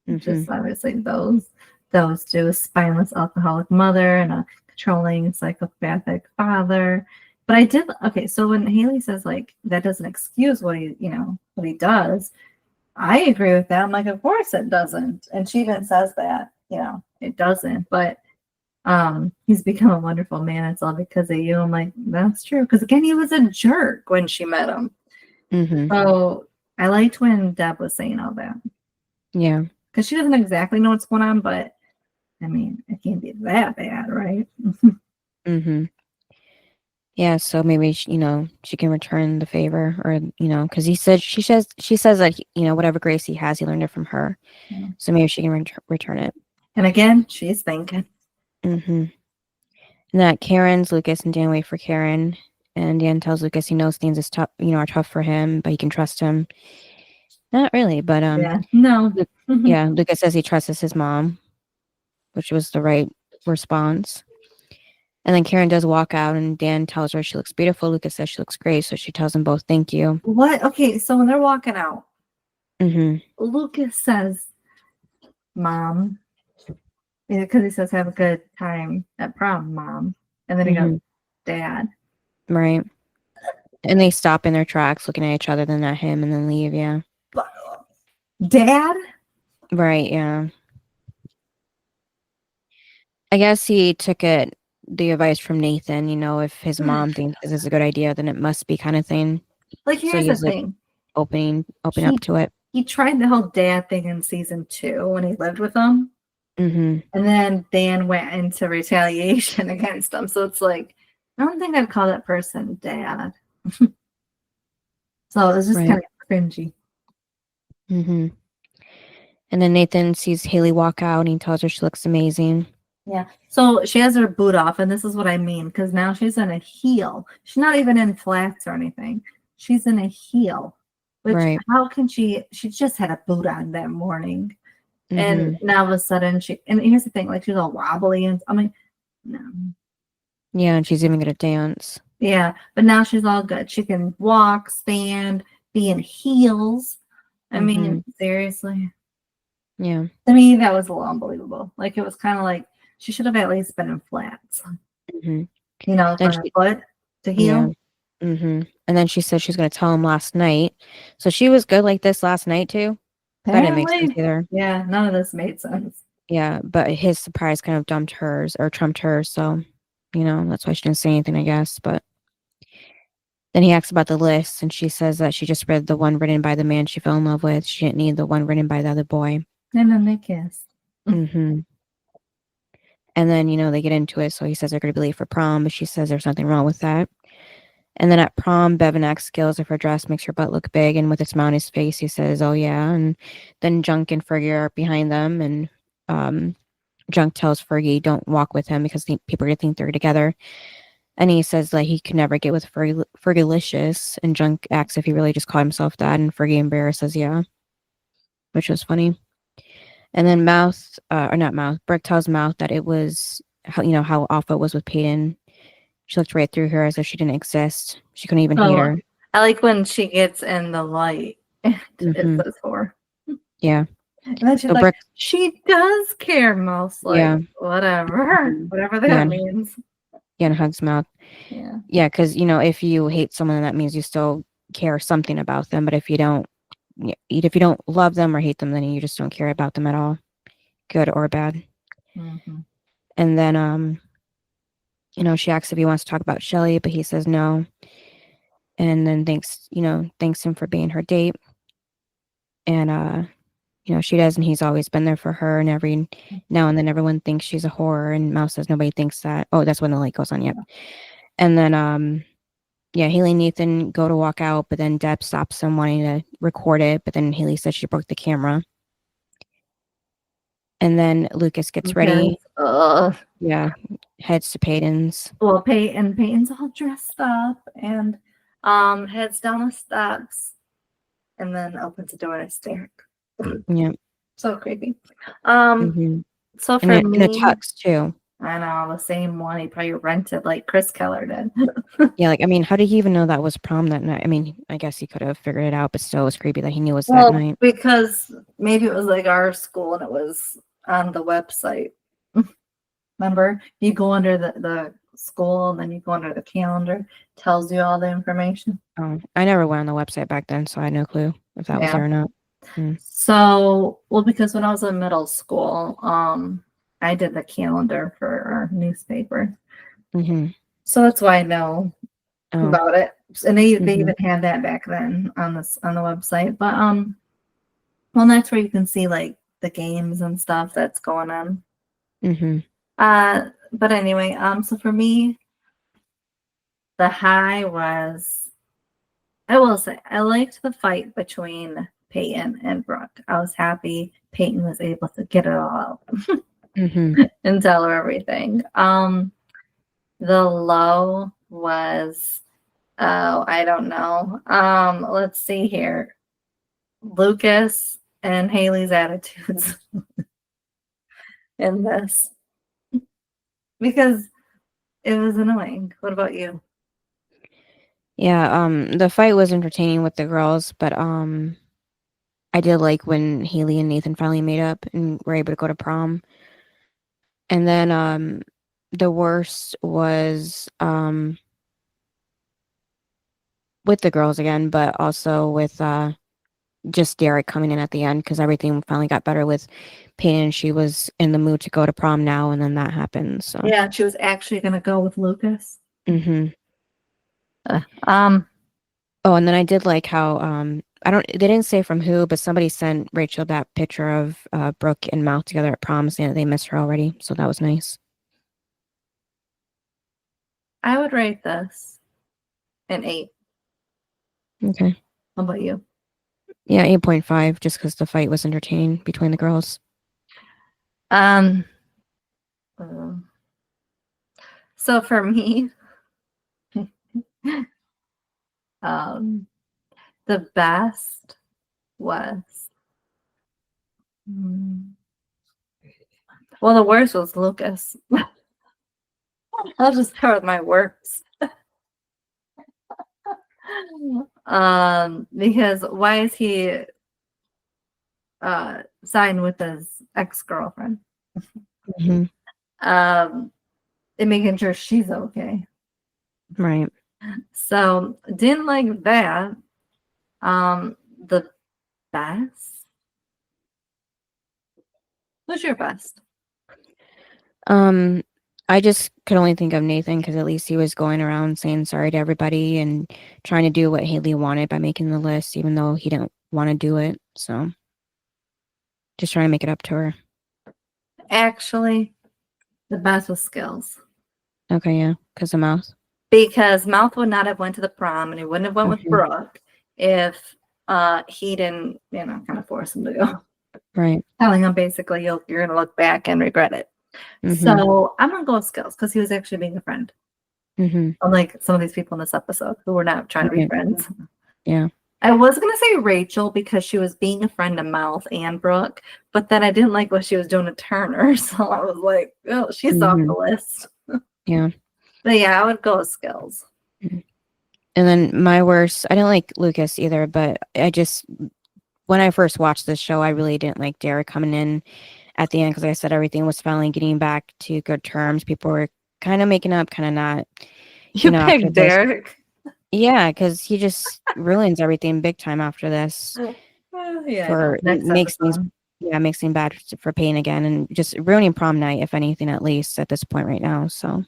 Speaker 4: Mm-hmm.
Speaker 3: Just obviously those those two, a spineless alcoholic mother and a controlling psychopathic father. But I did okay. So when Haley says like that doesn't excuse what he does, I agree with that. I'm like, of course it doesn't. And she even says that, it doesn't. But he's become a wonderful man. It's all because of you. I'm like, that's true. Because again, he was a jerk when she met him.
Speaker 4: Mm-hmm.
Speaker 3: So I liked when Deb was saying all that.
Speaker 4: Yeah.
Speaker 3: Because she doesn't exactly know what's going on, but I mean, it can't be that bad, right?
Speaker 4: Mm-hmm. Yeah, so maybe she can return the favor, or because she says that whatever grace he has, he learned it from her.
Speaker 3: Yeah.
Speaker 4: So maybe she can return it.
Speaker 3: And again, she's thinking.
Speaker 4: Mm-hmm. And that Karen's Lucas and Dan wait for Karen, and Dan tells Lucas he knows things is tough, are tough for him, but he can trust him. Not really, but
Speaker 3: Yeah, no.
Speaker 4: yeah, Lucas says he trusts his mom, which was the right response. And then Karen does walk out, and Dan tells her she looks beautiful. Lucas says she looks great, so she tells them both thank you.
Speaker 3: What? Okay, so when they're walking out,
Speaker 4: Mm-hmm.
Speaker 3: Lucas says, "Mom," because he says, "Have a good time at prom, Mom," and then he goes, "Dad."
Speaker 4: Right. And they stop in their tracks, looking at each other, then at him, and then leave. Yeah.
Speaker 3: Dad?
Speaker 4: Right. Yeah. I guess he took the advice from Nathan. If his mom thinks this is a good idea, then it must be, kind of thing.
Speaker 3: Like, here's the thing.
Speaker 4: Open up to it.
Speaker 3: He tried the whole dad thing in season 2 when he lived with them.
Speaker 4: Mm-hmm.
Speaker 3: And then Dan went into retaliation against him. So it's like, I don't think I'd call that person dad. So it was just kind of cringy.
Speaker 4: Mm-hmm. And then Nathan sees Haley walk out, and he tells her she looks amazing.
Speaker 3: Yeah. So she has her boot off, and this is what I mean, because now she's in a heel. She's not even in flats or anything. She's in a heel. Which, how can she just had a boot on that morning. Mm-hmm. And now all of a sudden and here's the thing, like she's all wobbly, and I'm like, no.
Speaker 4: Yeah, and she's even good at dance.
Speaker 3: Yeah, but now she's all good. She can walk, stand, be in heels. I mean, seriously.
Speaker 4: Yeah.
Speaker 3: To me, that was a little unbelievable. Like, it was kind of like she should have at least been in flats.
Speaker 4: Mm-hmm.
Speaker 3: From her foot to heel.
Speaker 4: Yeah. Mm-hmm. And then she said she's going to tell him last night. So she was good like this last night, too?
Speaker 3: Apparently.
Speaker 4: That didn't make sense either.
Speaker 3: Yeah, none of this made sense.
Speaker 4: Yeah, but his surprise kind of trumped hers. So, that's why she didn't say anything, I guess. But then he asks about the list, and she says that she just read the one written by the man she fell in love with. She didn't need the one written by the other boy.
Speaker 3: And then they kissed.
Speaker 4: Mm-hmm. And then, they get into it. So he says they're going to be late for prom, but she says there's nothing wrong with that. And then at prom, Bevan asks Skills if her dress makes her butt look big. And with a smile on his face, he says, oh, yeah. And then Junk and Fergie are behind them. And Junk tells Fergie, don't walk with him because people are going to think they're together. And he says that he could never get with Fergalicious. And Junk asks if he really just called himself that. And Fergie embarrassed says, yeah. Which was funny. And then Brooke tells Mouth that it was, how awful it was with Peyton. She looked right through her as if she didn't exist. She couldn't even hate her.
Speaker 3: I like when she gets in the light. It says her.
Speaker 4: Yeah.
Speaker 3: And then she's like, Brooke, she does care, Mouth. Like, yeah. Whatever that means.
Speaker 4: Yeah, and hugs Mouth.
Speaker 3: Yeah.
Speaker 4: Yeah, because, if you hate someone, that means you still care something about them. But if you don't love them or hate them, then you just don't care about them at all, good or bad.
Speaker 3: Mm-hmm.
Speaker 4: And then, she asks if he wants to talk about Shelly, but he says no. And then thanks him for being her date. And, she does, and he's always been there for her. And every now and then everyone thinks she's a whore, and Mouse says nobody thinks that. Oh, that's when the light goes on. Yep. And then, Haley and Nathan go to walk out, but then Deb stops them wanting to record it. But then Haley says she broke the camera. And then Lucas gets ready. Yeah, heads to Peyton's.
Speaker 3: Well, Peyton's all dressed up and heads down the steps, and then opens the door and is staring.
Speaker 4: Yeah.
Speaker 3: So creepy. So for me,
Speaker 4: in a tux too.
Speaker 3: I know, the same one he probably rented like Chris Keller did.
Speaker 4: Yeah, how did he even know that was prom that night? I mean, I guess he could have figured it out, but still it was creepy that he knew it was that night.
Speaker 3: Because maybe it was like our school and it was on the website. Remember, you go under the school, and then you go under the calendar. Tells you all the information.
Speaker 4: Oh, I never went on the website back then, so I had no clue if that was there or not.
Speaker 3: So, well, because when I was in middle school, I did the calendar for our newspaper.
Speaker 4: Mm-hmm.
Speaker 3: So that's why I know about it. And they even had that back then on the website. But well, that's where you can see like the games and stuff that's going on.
Speaker 4: Mm-hmm.
Speaker 3: But anyway, so for me, the high was, I will say, I liked the fight between Peyton and Brooke. I was happy Peyton was able to get it all out and tell her everything. The low was, oh, I don't know. Let's see here. Lucas and Haley's attitudes in this, because it was annoying. What about you?
Speaker 4: Yeah, the fight was entertaining with the girls, but I did like when Haley and Nathan finally made up and were able to go to prom. And then the worst was with the girls again, but also with just Derek coming in at the end, because everything finally got better with Peyton. She was in the mood to go to prom now, and then that happened. So
Speaker 3: yeah, she was actually gonna go with Lucas.
Speaker 4: Mm-hmm.
Speaker 3: Oh,
Speaker 4: and then I did like how they didn't say from who, but somebody sent Rachel that picture of Brooke and Mouth together at prom, saying that they missed her already. So that was nice.
Speaker 3: I would rate this an 8.
Speaker 4: Okay.
Speaker 3: How about you?
Speaker 4: Yeah, 8.5, just because the fight was entertaining between the girls.
Speaker 3: So for me, the best was, well, the worst was Lucas. I'll just start with my worst. Because why is he signed with his ex-girlfriend?
Speaker 4: Mm-hmm.
Speaker 3: And making sure she's okay.
Speaker 4: Right.
Speaker 3: So didn't like that. The best. Who's your best?
Speaker 4: I just could only think of Nathan, because at least he was going around saying sorry to everybody and trying to do what Haley wanted by making the list, even though he didn't want to do it. So just trying to make it up to her.
Speaker 3: Actually, the best was Skills.
Speaker 4: Okay, yeah, because of Mouth.
Speaker 3: Because Mouth would not have went to the prom, and he wouldn't have went with Brooke if he didn't, kind of force him to go.
Speaker 4: Right.
Speaker 3: Telling him basically you're going to look back and regret it. So I'm going to go with Skills, because he was actually being a friend. Unlike some of these people in this episode who were not trying to be friends.
Speaker 4: Yeah.
Speaker 3: I was going to say Rachel, because she was being a friend of Mouth and Brooke, but then I didn't like what she was doing to Turner. So I was like, oh, she's off the list.
Speaker 4: Yeah.
Speaker 3: But yeah, I would go with Skills.
Speaker 4: And then my worst, I didn't like Lucas either, but when I first watched this show, I really didn't like Derek coming in at the end, because like I said, everything was finally getting back to good terms. People were kind of making up, kind of not.
Speaker 3: You picked Derek?
Speaker 4: Yeah, because he just ruins everything big time after this.
Speaker 3: Yeah,
Speaker 4: makes things bad for Payne again, and just ruining prom night, if anything, at least at this point right now. So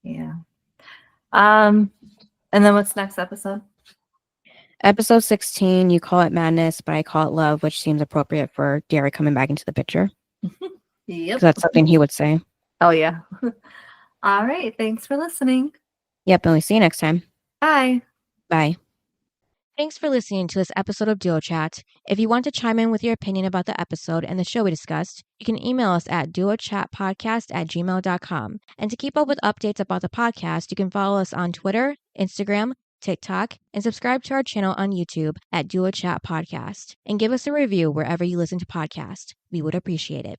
Speaker 3: yeah. And then what's next episode?
Speaker 4: Episode 16, you call it madness, but I call it love, which seems appropriate for Derek coming back into the picture.
Speaker 3: Yep.
Speaker 4: Because that's something he would say.
Speaker 3: Oh, yeah. All right. Thanks for listening.
Speaker 4: Yep, and we'll see you next time.
Speaker 3: Bye.
Speaker 4: Bye. Thanks for listening to this episode of Duo Chat. If you want to chime in with your opinion about the episode and the show we discussed, you can email us at duochatpodcast@gmail.com. And to keep up with updates about the podcast, you can follow us on Twitter, Instagram, TikTok, and subscribe to our channel on YouTube at Duo Chat Podcast. And give us a review wherever you listen to podcasts. We would appreciate it.